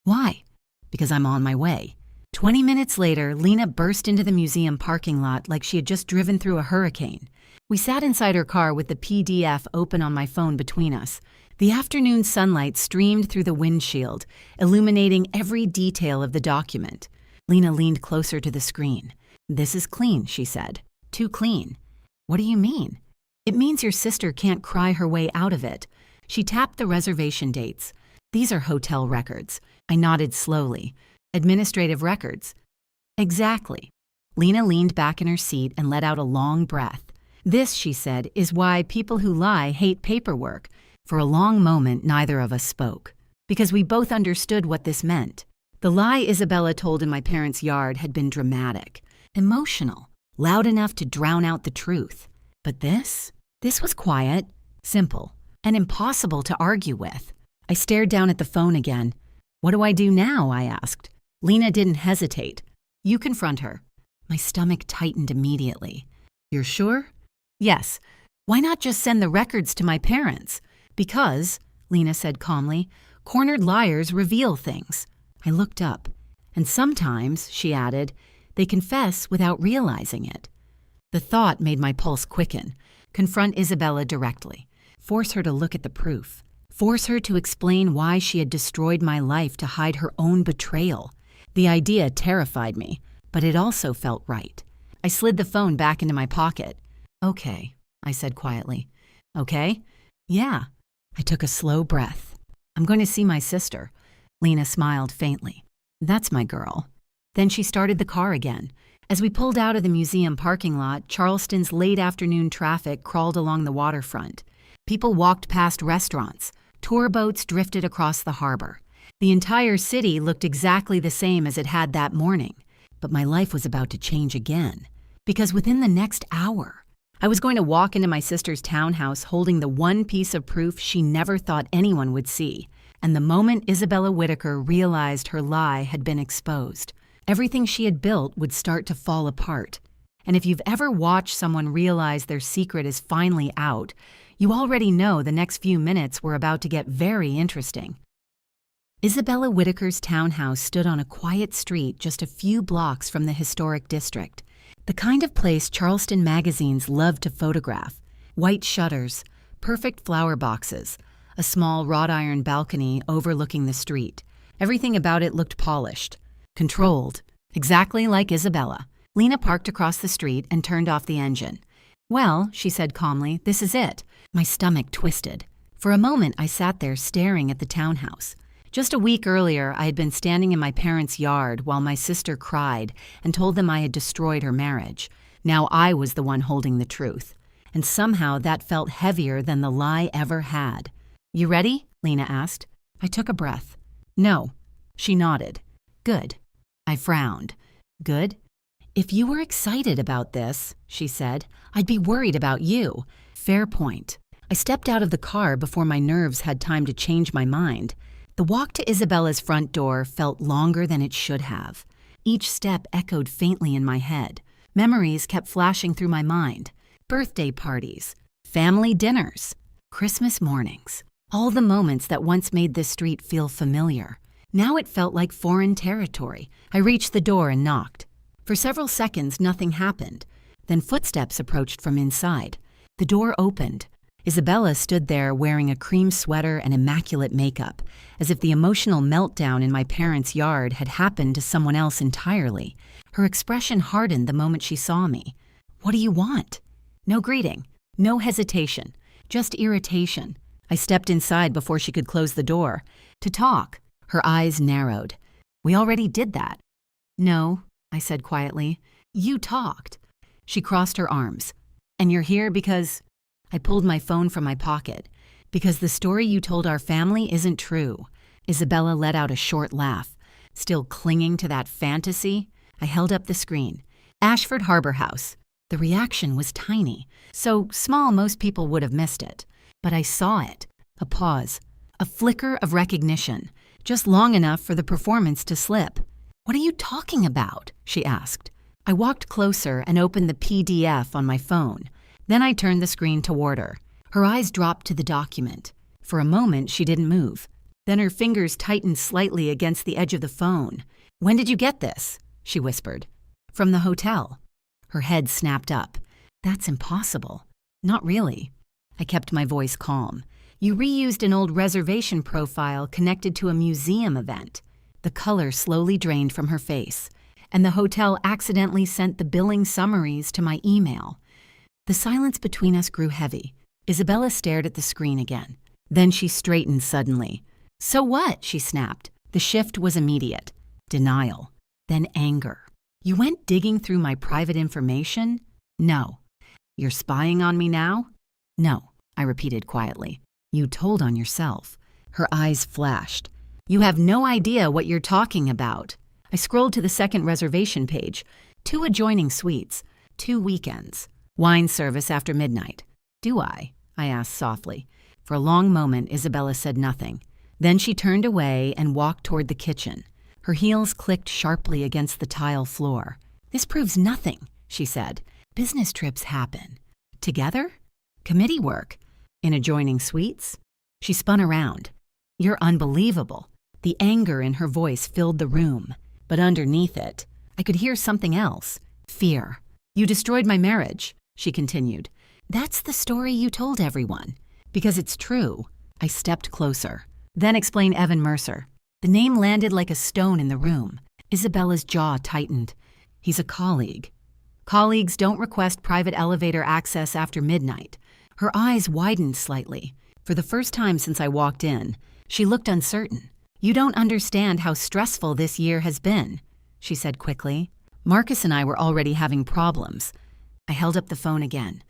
Speaker 1: "Why?" "Because I'm on my way." 20 minutes later, Lena burst into the museum parking lot like she had just driven through a hurricane. We sat inside her car with the PDF open on my phone between us. The afternoon sunlight streamed through the windshield, illuminating every detail of the document. Lena leaned closer to the screen. "This is clean," she said. "Too clean." "What do you mean?" "It means your sister can't cry her way out of it." She tapped the reservation dates. "These are hotel records." I nodded slowly. "Administrative records." "Exactly." Lena leaned back in her seat and let out a long breath. "This," she said, "is why people who lie hate paperwork." For a long moment, neither of us spoke, because we both understood what this meant. The lie Isabella told in my parents' yard had been dramatic, emotional, loud enough to drown out the truth. But this was quiet, simple, and impossible to argue with. I stared down at the phone again. "What do I do now?" I asked. Lena didn't hesitate. "You confront her." My stomach tightened immediately. "You're sure?" "Yes. Why not just send the records to my parents?" "Because," Lena said calmly, "cornered liars reveal things." I looked up. "And sometimes," she added, "they confess without realizing it." The thought made my pulse quicken. Confront Isabella directly. Force her to look at the proof. Force her to explain why she had destroyed my life to hide her own betrayal. The idea terrified me, but it also felt right. I slid the phone back into my pocket. "Okay," I said quietly. "Okay?" "Yeah." I took a slow breath. "I'm going to see my sister." Lena smiled faintly. "That's my girl." Then she started the car again. As we pulled out of the museum parking lot, Charleston's late afternoon traffic crawled along the waterfront. People walked past restaurants. Tour boats drifted across the harbor. The entire city looked exactly the same as it had that morning. But my life was about to change again. Because within the next hour, I was going to walk into my sister's townhouse holding the one piece of proof she never thought anyone would see. And the moment Isabella Whitaker realized her lie had been exposed, everything she had built would start to fall apart. And if you've ever watched someone realize their secret is finally out, you already know the next few minutes were about to get very interesting. Isabella Whitaker's townhouse stood on a quiet street just a few blocks from the historic district, the kind of place Charleston magazines loved to photograph. White shutters, perfect flower boxes, a small wrought iron balcony overlooking the street. Everything about it looked polished, controlled, exactly like Isabella. Lena parked across the street and turned off the engine. "Well," she said calmly, "this is it." My stomach twisted. For a moment, I sat there staring at the townhouse. Just a week earlier, I had been standing in my parents' yard while my sister cried and told them I had destroyed her marriage. Now I was the one holding the truth. And somehow that felt heavier than the lie ever had. "You ready?" Lena asked. I took a breath. "No." She nodded. "Good." I frowned. "Good? If you were excited about this," she said, "I'd be worried about you." Fair point. I stepped out of the car before my nerves had time to change my mind. The walk to Isabella's front door felt longer than it should have. Each step echoed faintly in my head. Memories kept flashing through my mind. Birthday parties, family dinners, Christmas mornings. All the moments that once made this street feel familiar. Now it felt like foreign territory. I reached the door and knocked. For several seconds, nothing happened. Then footsteps approached from inside. The door opened. Isabella stood there wearing a cream sweater and immaculate makeup, as if the emotional meltdown in my parents' yard had happened to someone else entirely. Her expression hardened the moment she saw me. "What do you want?" No greeting, no hesitation, just irritation. I stepped inside before she could close the door. "To talk." Her eyes narrowed. "We already did that." "No," I said quietly. "You talked." She crossed her arms. "And you're here because—" I pulled my phone from my pocket. "Because the story you told our family isn't true." Isabella let out a short laugh. Still clinging to that fantasy, I held up the screen. Ashford Harbor House. The reaction was tiny, so small most people would have missed it. But I saw it. A pause. A flicker of recognition. Just long enough for the performance to slip. "What are you talking about?" she asked. I walked closer and opened the PDF on my phone. Then I turned the screen toward her. Her eyes dropped to the document. For a moment, she didn't move. Then her fingers tightened slightly against the edge of the phone. "When did you get this?" she whispered. "From the hotel." Her head snapped up. "That's impossible." "Not really." I kept my voice calm. "You reused an old reservation profile connected to a museum event." The color slowly drained from her face. "And the hotel accidentally sent the billing summaries to my email." The silence between us grew heavy. Isabella stared at the screen again. Then she straightened suddenly. "So what?" she snapped. The shift was immediate. Denial. Then anger. "You went digging through my private information?" "No." "You're spying on me now?" "No," I repeated quietly. "You told on yourself." Her eyes flashed. "You have no idea what you're talking about." I scrolled to the second reservation page. 2 adjoining suites. 2 weekends. Wine service after midnight. "Do I?" I asked softly. For a long moment, Isabella said nothing. Then she turned away and walked toward the kitchen. Her heels clicked sharply against the tile floor. "This proves nothing," she said. "Business trips happen." "Together?" "Committee work." "In adjoining suites?" She spun around. "You're unbelievable." The anger in her voice filled the room. But underneath it, I could hear something else. Fear. "You destroyed my marriage," she continued. "That's the story you told everyone." "Because it's true." I stepped closer. "Then explain Evan Mercer." The name landed like a stone in the room. Isabella's jaw tightened. "He's a colleague." "Colleagues don't request private elevator access after midnight." Her eyes widened slightly. For the first time since I walked in, she looked uncertain. "You don't understand how stressful this year has been," she said quickly. "Marcus and I were already having problems." I held up the phone again.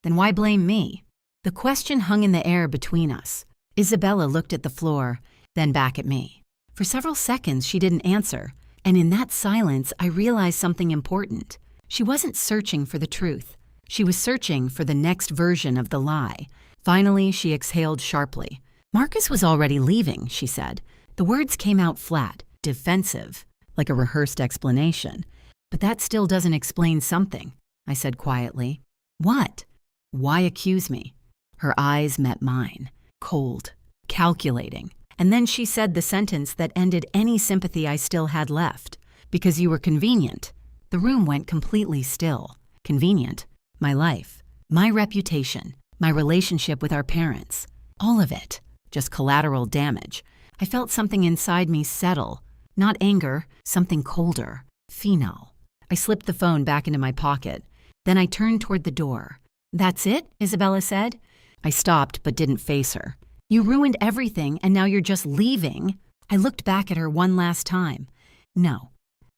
Speaker 1: "Then why blame me?" The question hung in the air between us. Isabella looked at the floor, then back at me. For several seconds, she didn't answer, and in that silence, I realized something important. She wasn't searching for the truth. She was searching for the next version of the lie. Finally, she exhaled sharply. "Marcus was already leaving," she said. The words came out flat, defensive, like a rehearsed explanation. "But that still doesn't explain something," I said quietly. "What?" "Why accuse me?" Her eyes met mine, cold, calculating. And then she said the sentence that ended any sympathy I still had left. Because you were convenient. The room went completely still. Convenient. My life. My reputation. My relationship with our parents. All of it. Just collateral damage. I felt something inside me settle. Not anger, something colder. Phenol. I slipped the phone back into my pocket. Then I turned toward the door. That's it? Isabella said. I stopped but didn't face her. You ruined everything and now you're just leaving. I looked back at her one last time. No.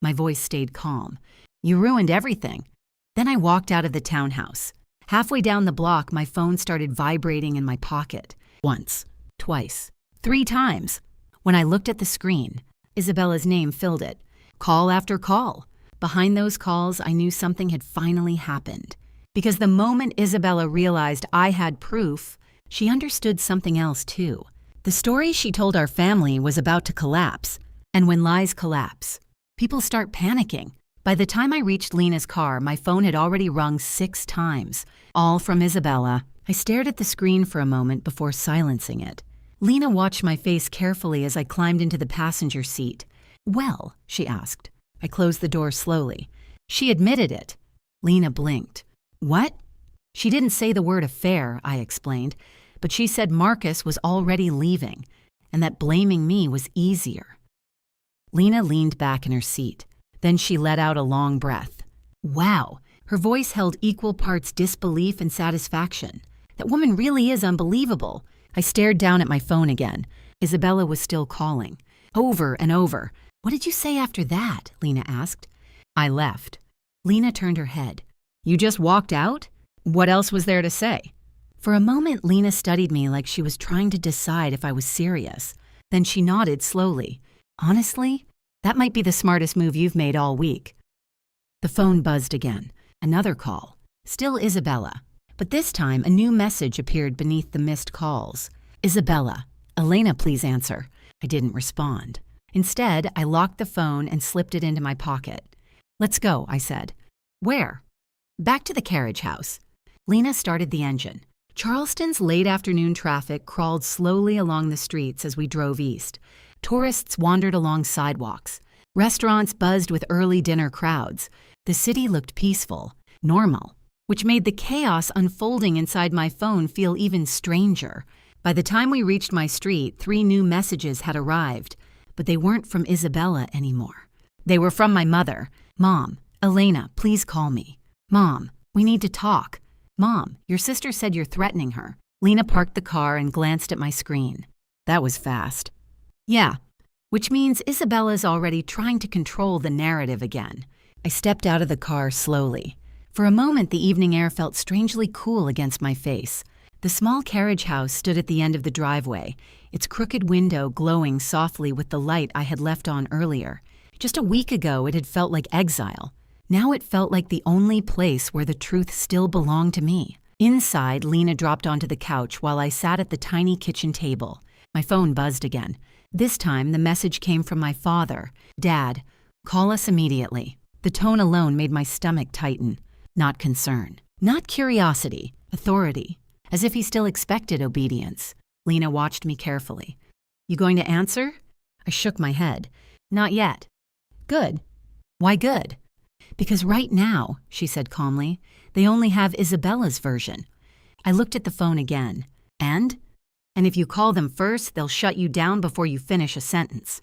Speaker 1: My voice stayed calm. You ruined everything. Then I walked out of the townhouse. Halfway down the block, my phone started vibrating in my pocket. Once, twice, 3 times. When I looked at the screen, Isabella's name filled it. Call after call. Behind those calls, I knew something had finally happened. Because the moment Isabella realized I had proof, she understood something else too. The story she told our family was about to collapse. And when lies collapse, people start panicking. By the time I reached Lena's car, my phone had already rung 6 times, all from Isabella. I stared at the screen for a moment before silencing it. Lena watched my face carefully as I climbed into the passenger seat. Well, she asked. I closed the door slowly. She admitted it. Lena blinked. What? She didn't say the word affair, I explained, but she said Marcus was already leaving, and that blaming me was easier. Lena leaned back in her seat. Then she let out a long breath. Wow, her voice held equal parts disbelief and satisfaction. That woman really is unbelievable. I stared down at my phone again. Isabella was still calling. Over and over. What did you say after that? Lena asked. I left. Lena turned her head. You just walked out? What else was there to say? For a moment, Lena studied me like she was trying to decide if I was serious. Then she nodded slowly. Honestly, that might be the smartest move you've made all week. The phone buzzed again. Another call. Still Isabella. But this time, a new message appeared beneath the missed calls. Isabella. Elena, please answer. I didn't respond. Instead, I locked the phone and slipped it into my pocket. Let's go, I said. Where? Back to the carriage house. Lena started the engine. Charleston's late afternoon traffic crawled slowly along the streets as we drove east. Tourists wandered along sidewalks. Restaurants buzzed with early dinner crowds. The city looked peaceful, normal, which made the chaos unfolding inside my phone feel even stranger. By the time we reached my street, 3 new messages had arrived, but they weren't from Isabella anymore. They were from my mother. Mom, Elena, please call me. Mom, we need to talk. Mom, your sister said you're threatening her. Lena parked the car and glanced at my screen. That was fast. Yeah, which means Isabella's already trying to control the narrative again. I stepped out of the car slowly. For a moment, the evening air felt strangely cool against my face. The small carriage house stood at the end of the driveway, its crooked window glowing softly with the light I had left on earlier. Just a week ago, it had felt like exile. Now it felt like the only place where the truth still belonged to me. Inside, Lena dropped onto the couch while I sat at the tiny kitchen table. My phone buzzed again. This time, the message came from my father. Dad, call us immediately. The tone alone made my stomach tighten. Not concern. Not curiosity. Authority. As if he still expected obedience. Lena watched me carefully. You going to answer? I shook my head. Not yet. Good. Why good? Because right now, she said calmly, they only have Isabella's version. I looked at the phone again. And if you call them first, they'll shut you down before you finish a sentence.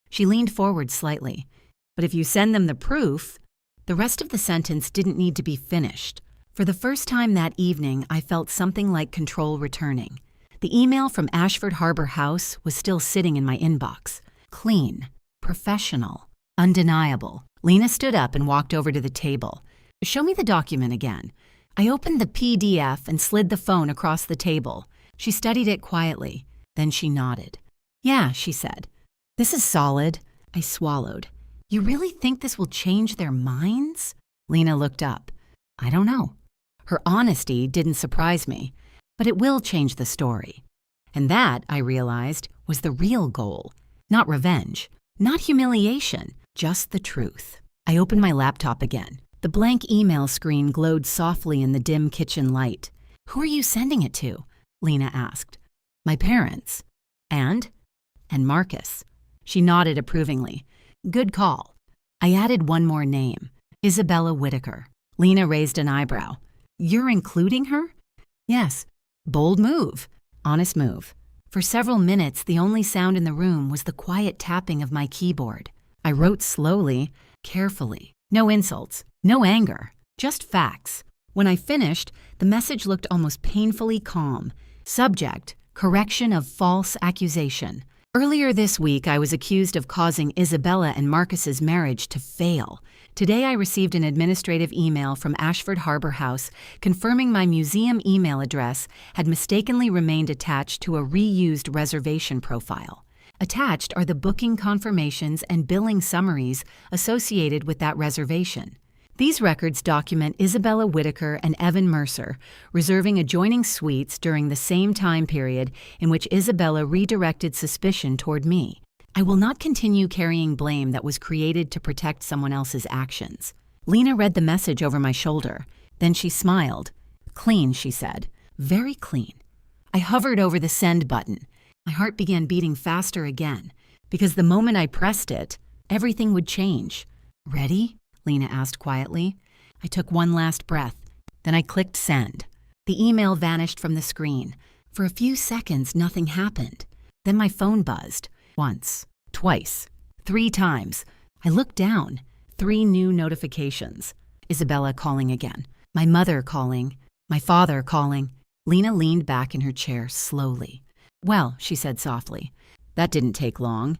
Speaker 1: She leaned forward slightly. But if you send them the proof, the rest of the sentence didn't need to be finished. For the first time that evening, I felt something like control returning. The email from Ashford Harbor House was still sitting in my inbox. Clean, professional, undeniable. Lena stood up and walked over to the table. Show me the document again. I opened the PDF and slid the phone across the table. She studied it quietly. Then she nodded. Yeah, she said. This is solid. I swallowed. You really think this will change their minds? Lena looked up. I don't know. Her honesty didn't surprise me, but it will change the story. And that, I realized, was the real goal. Not revenge, not humiliation, just the truth. I opened my laptop again. The blank email screen glowed softly in the dim kitchen light. Who are you sending it to? Lena asked. My parents. And and Marcus. She nodded approvingly. Good call. I added one more name, Isabella Whitaker. Lena raised an eyebrow. You're including her? Yes. Bold move. Honest move. For several minutes, the only sound in the room was the quiet tapping of my keyboard. I wrote slowly, carefully. No insults, no anger, just facts. When I finished, the message looked almost painfully calm. Subject, correction of false accusation. Earlier this week, I was accused of causing Isabella and Marcus's marriage to fail. Today, I received an administrative email from Ashford Harbor House confirming my museum email address had mistakenly remained attached to a reused reservation profile. Attached are the booking confirmations and billing summaries associated with that reservation. These records document Isabella Whitaker and Evan Mercer reserving adjoining suites during the same time period in which Isabella redirected suspicion toward me. I will not continue carrying blame that was created to protect someone else's actions. Lena read the message over my shoulder. Then she smiled. Clean, she said. Very clean. I hovered over the send button. My heart began beating faster again, because the moment I pressed it, everything would change. Ready? Lena asked quietly. I took one last breath. Then I clicked send. The email vanished from the screen. For a few seconds, nothing happened. Then my phone buzzed. Once, twice, 3 times. I looked down. 3 new notifications. Isabella calling again. My mother calling. My father calling. Lena leaned back in her chair slowly. Well, she said softly. That didn't take long.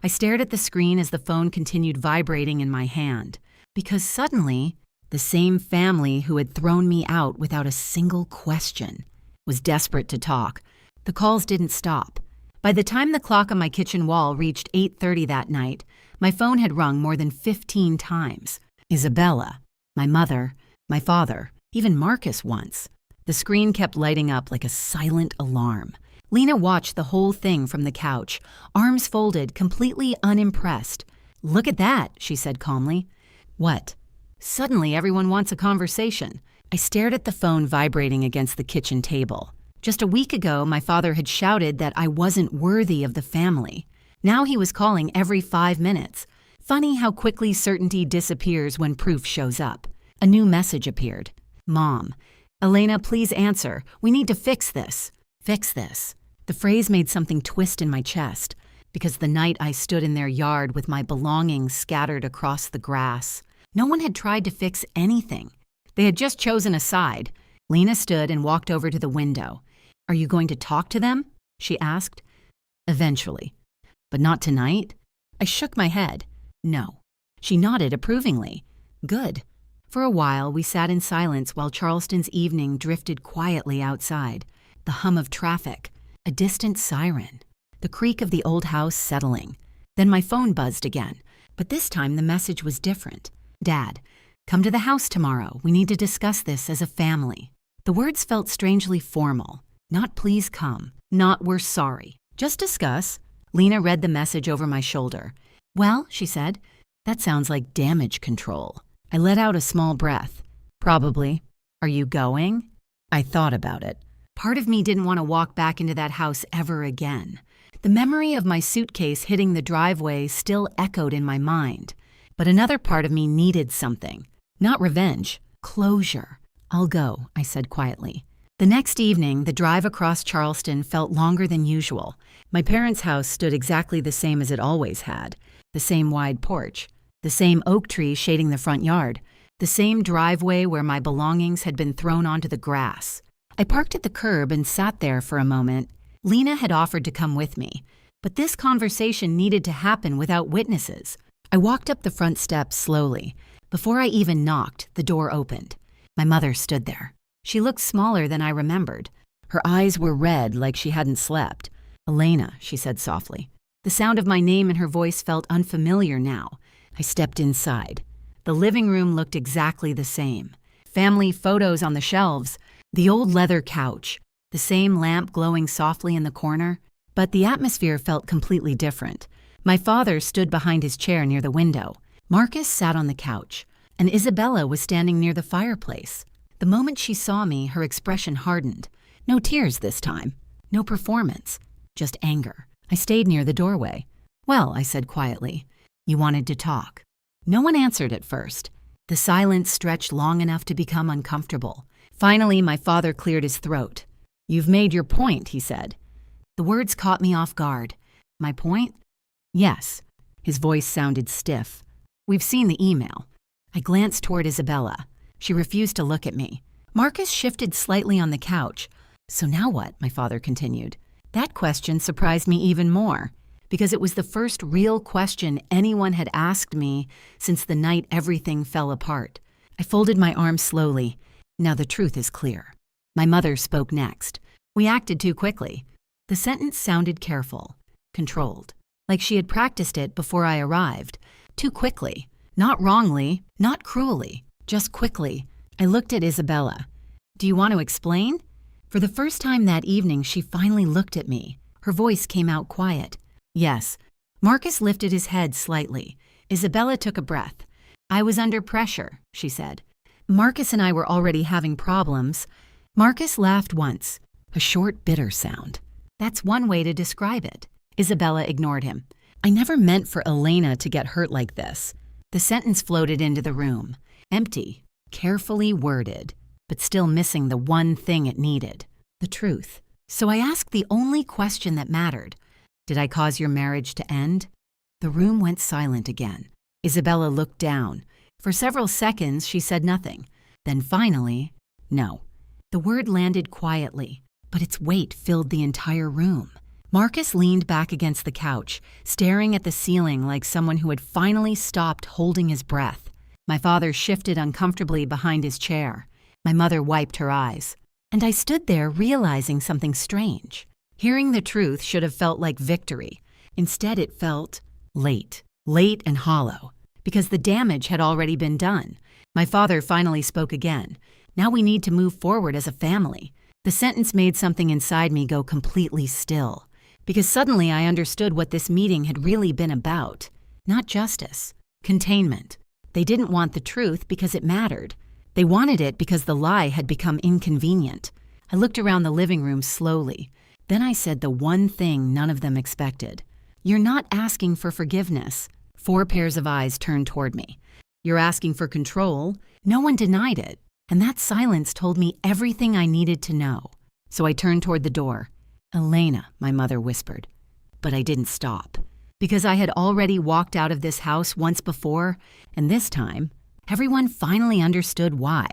Speaker 1: I stared at the screen as the phone continued vibrating in my hand. Because suddenly, the same family who had thrown me out without a single question was desperate to talk. The calls didn't stop. By the time the clock on my kitchen wall reached 8:30 that night, my phone had rung more than 15 times. Isabella, my mother, my father, even Marcus once. The screen kept lighting up like a silent alarm. Lena watched the whole thing from the couch, arms folded, completely unimpressed. Look at that, she said calmly. What? Suddenly, everyone wants a conversation. I stared at the phone vibrating against the kitchen table. Just a week ago, my father had shouted that I wasn't worthy of the family. Now he was calling every 5 minutes. Funny how quickly certainty disappears when proof shows up. A new message appeared. Mom, Elena, please answer. We need to fix this. Fix this. The phrase made something twist in my chest, because the night I stood in their yard with my belongings scattered across the grass, no one had tried to fix anything. They had just chosen a side. Lena stood and walked over to the window. Are you going to talk to them? She asked. Eventually. But not tonight? I shook my head. No. She nodded approvingly. Good. For a while, we sat in silence while Charleston's evening drifted quietly outside. The hum of traffic, a distant siren, the creak of the old house settling. Then my phone buzzed again, but this time the message was different. Dad, come to the house tomorrow. We need to discuss this as a family. The words felt strangely formal. Not please come, not we're sorry. Just discuss. Lena read the message over my shoulder. Well, she said, that sounds like damage control. I let out a small breath. Probably. Are you going? I thought about it. Part of me didn't want to walk back into that house ever again. The memory of my suitcase hitting the driveway still echoed in my mind. But another part of me needed something. Not revenge, closure. I'll go, I said quietly. The next evening, the drive across Charleston felt longer than usual. My parents' house stood exactly the same as it always had. The same wide porch. The same oak tree shading the front yard. The same driveway where my belongings had been thrown onto the grass. I parked at the curb and sat there for a moment. Lena had offered to come with me, but this conversation needed to happen without witnesses. I walked up the front steps slowly. Before I even knocked, the door opened. My mother stood there. She looked smaller than I remembered. Her eyes were red like she hadn't slept. Elena, she said softly. The sound of my name in her voice felt unfamiliar now. I stepped inside. The living room looked exactly the same. Family photos on the shelves, the old leather couch, the same lamp glowing softly in the corner, but the atmosphere felt completely different. My father stood behind his chair near the window. Marcus sat on the couch, and Isabella was standing near the fireplace. The moment she saw me, her expression hardened. No tears this time. No performance. Just anger. I stayed near the doorway. Well, I said quietly, you wanted to talk. No one answered at first. The silence stretched long enough to become uncomfortable. Finally, my father cleared his throat. You've made your point, he said. The words caught me off guard. My point? Yes. His voice sounded stiff. We've seen the email. I glanced toward Isabella. She refused to look at me. Marcus shifted slightly on the couch. So now what? My father continued. That question surprised me even more, because it was the first real question anyone had asked me since the night everything fell apart. I folded my arms slowly. Now the truth is clear. My mother spoke next. We acted too quickly. The sentence sounded careful, controlled, like she had practiced it before I arrived. Too quickly. Not wrongly, not cruelly, just quickly. I looked at Isabella. Do you want to explain? For the first time that evening, she finally looked at me. Her voice came out quiet. Yes. Marcus lifted his head slightly. Isabella took a breath. I was under pressure, she said. Marcus and I were already having problems. Marcus laughed once, a short, bitter sound. That's one way to describe it. Isabella ignored him. I never meant for Elena to get hurt like this. The sentence floated into the room. Empty, carefully worded, but still missing the one thing it needed, the truth. So I asked the only question that mattered. Did I cause your marriage to end? The room went silent again. Isabella looked down. For several seconds, she said nothing. Then finally, no. The word landed quietly, but its weight filled the entire room. Marcus leaned back against the couch, staring at the ceiling like someone who had finally stopped holding his breath. My father shifted uncomfortably behind his chair. My mother wiped her eyes. And I stood there realizing something strange. Hearing the truth should have felt like victory. Instead, it felt late and hollow, because the damage had already been done. My father finally spoke again. Now we need to move forward as a family. The sentence made something inside me go completely still, because suddenly I understood what this meeting had really been about. Not justice, containment. They didn't want the truth because it mattered. They wanted it because the lie had become inconvenient. I looked around the living room slowly. Then I said the one thing none of them expected. You're not asking for forgiveness. 4 pairs of eyes turned toward me. You're asking for control. No one denied it. And that silence told me everything I needed to know. So I turned toward the door. Elena, my mother whispered. But I didn't stop. Because I had already walked out of this house once before, and this time, everyone finally understood why.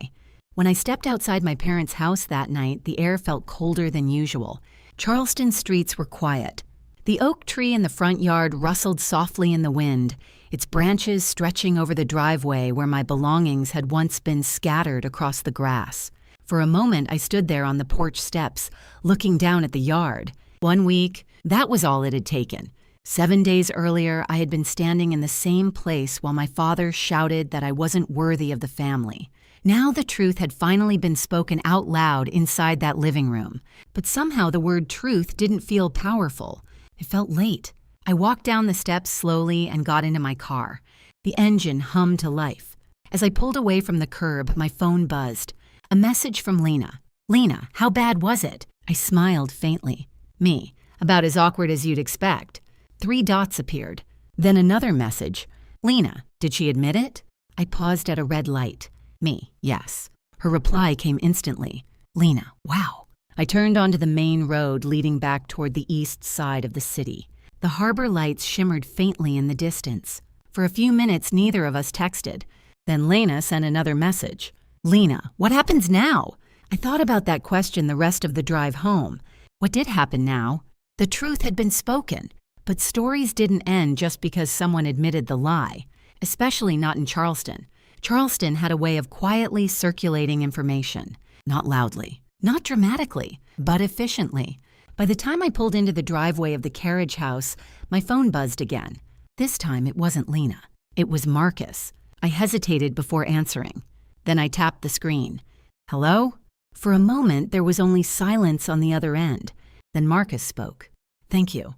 Speaker 1: When I stepped outside my parents' house that night, the air felt colder than usual. Charleston's streets were quiet. The oak tree in the front yard rustled softly in the wind, its branches stretching over the driveway where my belongings had once been scattered across the grass. For a moment, I stood there on the porch steps, looking down at the yard. 1 week, that was all it had taken. 7 days earlier, I had been standing in the same place while my father shouted that I wasn't worthy of the family. Now the truth had finally been spoken out loud inside that living room. But somehow the word truth didn't feel powerful. It felt late. I walked down the steps slowly and got into my car. The engine hummed to life. As I pulled away from the curb, my phone buzzed. A message from Lena. Lena, how bad was it? I smiled faintly. Me, about as awkward as you'd expect. 3 dots appeared. Then another message. Lena, did she admit it? I paused at a red light. Me, yes. Her reply came instantly. Lena, wow. I turned onto the main road leading back toward the east side of the city. The harbor lights shimmered faintly in the distance. For a few minutes, neither of us texted. Then Lena sent another message. Lena, what happens now? I thought about that question the rest of the drive home. What did happen now? The truth had been spoken. But stories didn't end just because someone admitted the lie, especially not in Charleston. Charleston had a way of quietly circulating information. Not loudly, not dramatically, but efficiently. By the time I pulled into the driveway of the carriage house, my phone buzzed again. This time it wasn't Lena. It was Marcus. I hesitated before answering. Then I tapped the screen. Hello? For a moment, there was only silence on the other end. Then Marcus spoke. Thank you.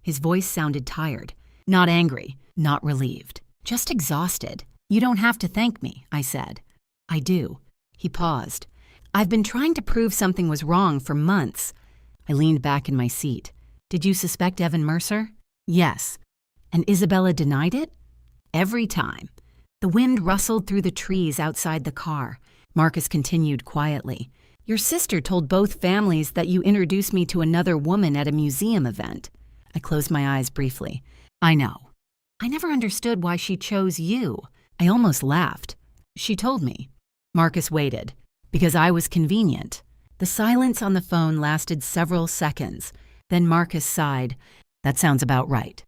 Speaker 1: His voice sounded tired. Not angry, not relieved. Just exhausted. You don't have to thank me, I said. I do. He paused. I've been trying to prove something was wrong for months. I leaned back in my seat. Did you suspect Evan Mercer? Yes. And Isabella denied it? Every time. The wind rustled through the trees outside the car. Marcus continued quietly. Your sister told both families that you introduced me to another woman at a museum event. I closed my eyes briefly. I know. I never understood why she chose you. I almost laughed. She told me. Marcus waited. Because I was convenient. The silence on the phone lasted several seconds. Then Marcus sighed. That sounds about right.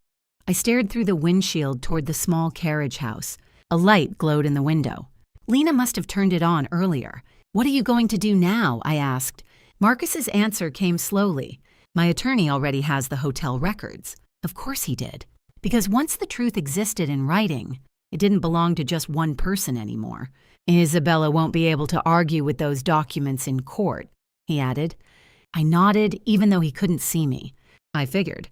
Speaker 1: I stared through the windshield toward the small carriage house. A light glowed in the window. Lena must have turned it on earlier. What are you going to do now? I asked. Marcus's answer came slowly. My attorney already has the hotel records. Of course he did. Because once the truth existed in writing, it didn't belong to just one person anymore. Isabella won't be able to argue with those documents in court, he added. I nodded, even though he couldn't see me. I figured.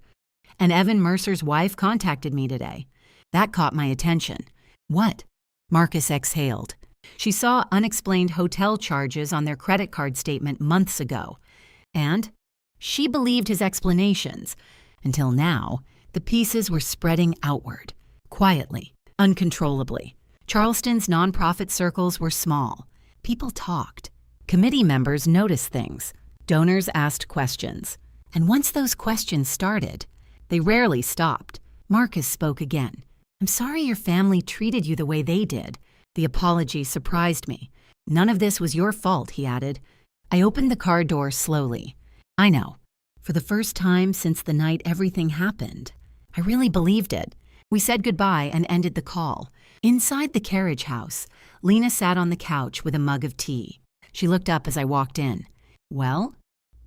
Speaker 1: And Evan Mercer's wife contacted me today. That caught my attention. What? Marcus exhaled. She saw unexplained hotel charges on their credit card statement months ago. And she believed his explanations. Until now, the pieces were spreading outward, quietly, uncontrollably. Charleston's nonprofit circles were small. People talked. Committee members noticed things. Donors asked questions. And once those questions started, they rarely stopped. Marcus spoke again. I'm sorry your family treated you the way they did. The apology surprised me. None of this was your fault, he added. I opened the car door slowly. I know. For the first time since the night everything happened, I really believed it. We said goodbye and ended the call. Inside the carriage house, Lena sat on the couch with a mug of tea. She looked up as I walked in. Well?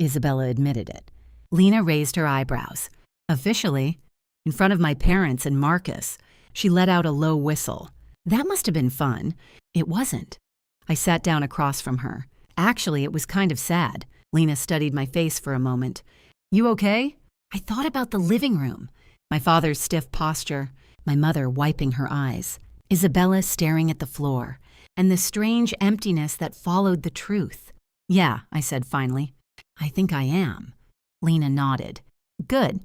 Speaker 1: Isabella admitted it. Lena raised her eyebrows. Officially, in front of my parents and Marcus, she let out a low whistle. That must have been fun. It wasn't. I sat down across from her. Actually, it was kind of sad. Lena studied my face for a moment. You okay? I thought about the living room. My father's stiff posture, my mother wiping her eyes, Isabella staring at the floor, and the strange emptiness that followed the truth. Yeah, I said finally. I think I am. Lena nodded. Good.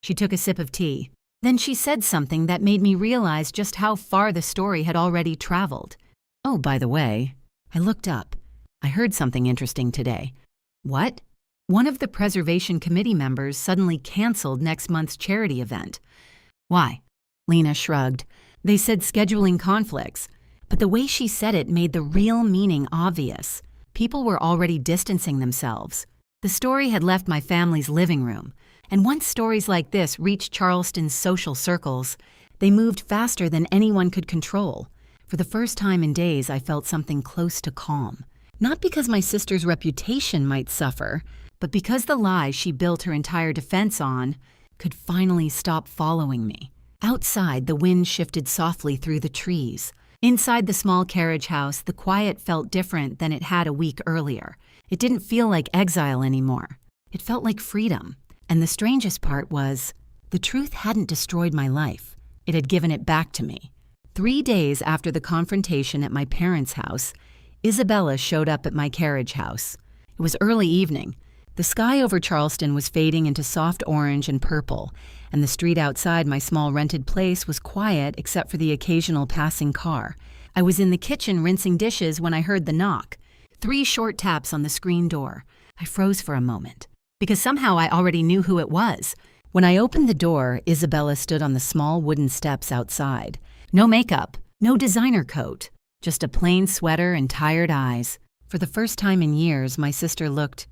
Speaker 1: She took a sip of tea. Then she said something that made me realize just how far the story had already traveled. Oh, by the way, I looked up. I heard something interesting today. What? One of the Preservation Committee members suddenly canceled next month's charity event. Why? Lena shrugged. They said scheduling conflicts. But the way she said it made the real meaning obvious. People were already distancing themselves. The story had left my family's living room. And once stories like this reached Charleston's social circles, they moved faster than anyone could control. For the first time in days, I felt something close to calm. Not because my sister's reputation might suffer, but because the lie she built her entire defense on could finally stop following me. Outside, the wind shifted softly through the trees. Inside the small carriage house, the quiet felt different than it had a week earlier. It didn't feel like exile anymore. It felt like freedom. And the strangest part was, the truth hadn't destroyed my life. It had given it back to me. 3 days after the confrontation at my parents' house, Isabella showed up at my carriage house. It was early evening. The sky over Charleston was fading into soft orange and purple, and the street outside my small rented place was quiet except for the occasional passing car. I was in the kitchen rinsing dishes when I heard the knock. 3 short taps on the screen door. I froze for a moment. Because somehow I already knew who it was. When I opened the door, Isabella stood on the small wooden steps outside. No makeup, no designer coat, just a plain sweater and tired eyes. For the first time in years, my sister looked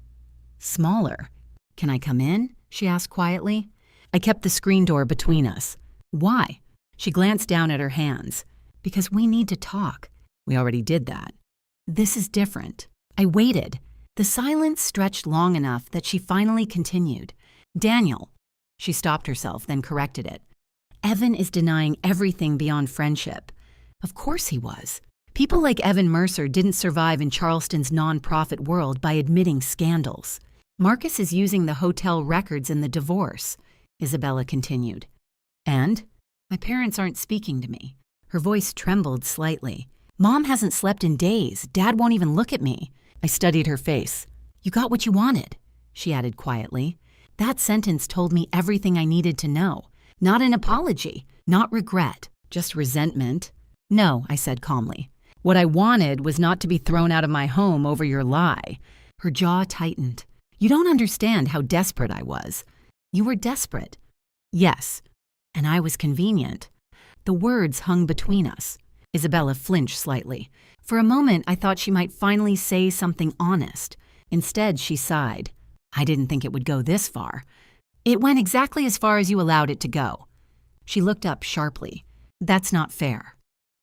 Speaker 1: smaller. Can I come in? She asked quietly. I kept the screen door between us. Why? She glanced down at her hands. Because we need to talk. We already did that. This is different. I waited. The silence stretched long enough that she finally continued. Daniel. She stopped herself, then corrected it. Evan is denying everything beyond friendship. Of course he was. People like Evan Mercer didn't survive in Charleston's nonprofit world by admitting scandals. Marcus is using the hotel records in the divorce, Isabella continued. And my parents aren't speaking to me. Her voice trembled slightly. Mom hasn't slept in days. Dad won't even look at me. I studied her face. You got what you wanted, she added quietly. That sentence told me everything I needed to know. Not an apology, not regret, just resentment. No, I said calmly. What I wanted was not to be thrown out of my home over your lie. Her jaw tightened. You don't understand how desperate I was. You were desperate. Yes, and I was convenient. The words hung between us. Isabella flinched slightly. For a moment, I thought she might finally say something honest. Instead, she sighed. I didn't think it would go this far. It went exactly as far as you allowed it to go. She looked up sharply. That's not fair.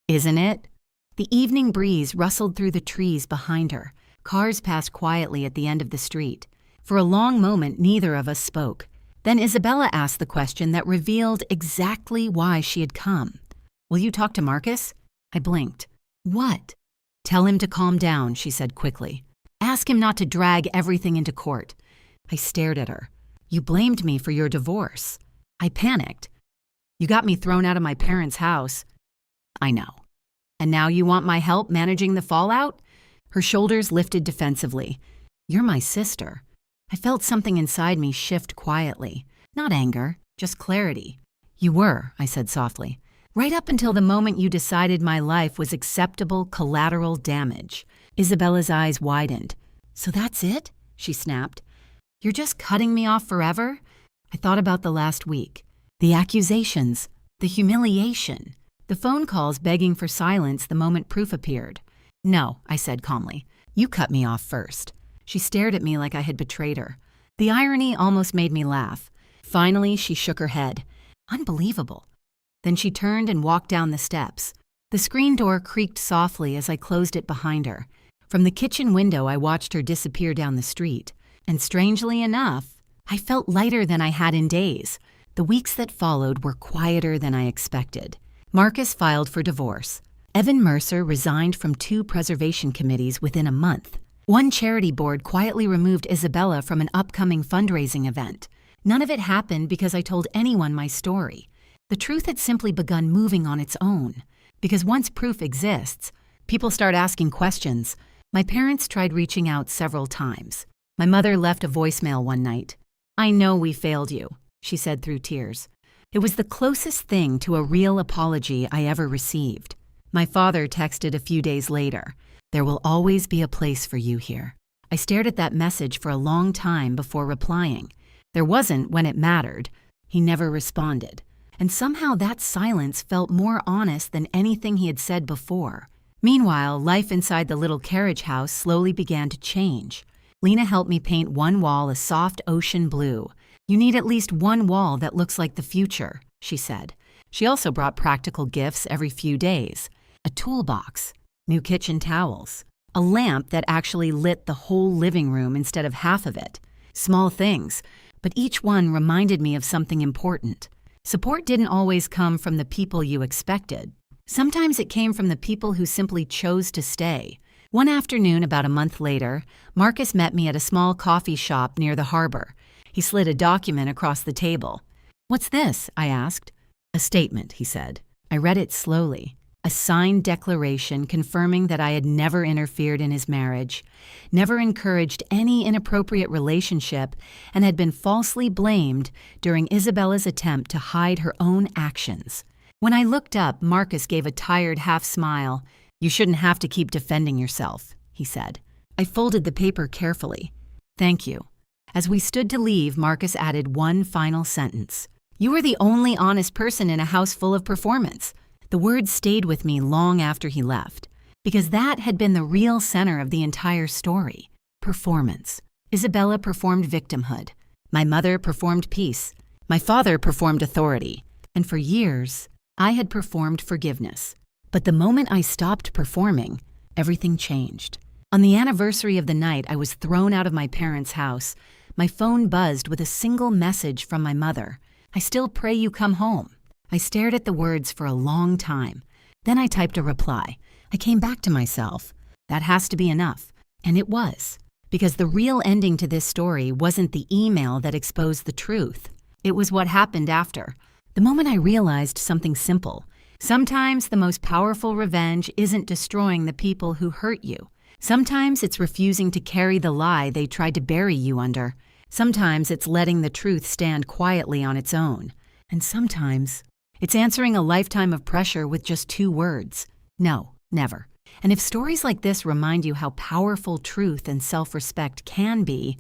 Speaker 1: Isn't it? The evening breeze rustled through the trees behind her. Cars passed quietly at the end of the street. For a long moment, neither of us spoke. Then Isabella asked the question that revealed exactly why she had come. Will you talk to Marcus? I blinked. What? Tell him to calm down, she said quickly. Ask him not to drag everything into court. I stared at her. You blamed me for your divorce. I panicked. You got me thrown out of my parents' house. I know. And now you want my help managing the fallout? Her shoulders lifted defensively. You're my sister. I felt something inside me shift quietly. Not anger, just clarity. You were, I said softly. Right up until the moment you decided my life was acceptable collateral damage. Isabella's eyes widened. So that's it? She snapped. You're just cutting me off forever? I thought about the last week. The accusations, the humiliation, the phone calls begging for silence the moment proof appeared. No, I said calmly. You cut me off first. She stared at me like I had betrayed her. The irony almost made me laugh. Finally, she shook her head. Unbelievable. Then she turned and walked down the steps. The screen door creaked softly as I closed it behind her. From the kitchen window, I watched her disappear down the street. And strangely enough, I felt lighter than I had in days. The weeks that followed were quieter than I expected. Marcus filed for divorce. Evan Mercer resigned from 2 preservation committees within a month. One charity board quietly removed Isabella from an upcoming fundraising event. None of it happened because I told anyone my story. The truth had simply begun moving on its own. Because once proof exists, people start asking questions. My parents tried reaching out several times. My mother left a voicemail one night. I know we failed you, she said through tears. It was the closest thing to a real apology I ever received. My father texted a few days later. There will always be a place for you here. I stared at that message for a long time before replying. There wasn't when it mattered. He never responded. And somehow that silence felt more honest than anything he had said before. Meanwhile, life inside the little carriage house slowly began to change. Lena helped me paint one wall a soft ocean blue. You need at least one wall that looks like the future, she said. She also brought practical gifts every few days. A toolbox, new kitchen towels, a lamp that actually lit the whole living room instead of half of it. Small things, but each one reminded me of something important. Support didn't always come from the people you expected. Sometimes it came from the people who simply chose to stay. One afternoon, about a month later, Marcus met me at a small coffee shop near the harbor. He slid a document across the table. What's this? I asked. A statement, he said. I read it slowly. A signed declaration confirming that I had never interfered in his marriage, never encouraged any inappropriate relationship, and had been falsely blamed during Isabella's attempt to hide her own actions. When I looked up, Marcus gave a tired half smile. You shouldn't have to keep defending yourself, he said. I folded the paper carefully. Thank you. As we stood to leave, Marcus added one final sentence. You were the only honest person in a house full of performance. The words stayed with me long after he left, because that had been the real center of the entire story. Performance. Isabella performed victimhood. My mother performed peace. My father performed authority. And for years, I had performed forgiveness. But the moment I stopped performing, everything changed. On the anniversary of the night I was thrown out of my parents' house, my phone buzzed with a single message from my mother. I still pray you come home. I stared at the words for a long time. Then I typed a reply. I came back to myself. That has to be enough. And it was. Because the real ending to this story wasn't the email that exposed the truth. It was what happened after. The moment I realized something simple. Sometimes the most powerful revenge isn't destroying the people who hurt you. Sometimes it's refusing to carry the lie they tried to bury you under. Sometimes it's letting the truth stand quietly on its own. And sometimes it's answering a lifetime of pressure with just 2 words. No, never. And if stories like this remind you how powerful truth and self-respect can be,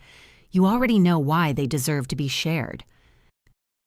Speaker 1: you already know why they deserve to be shared.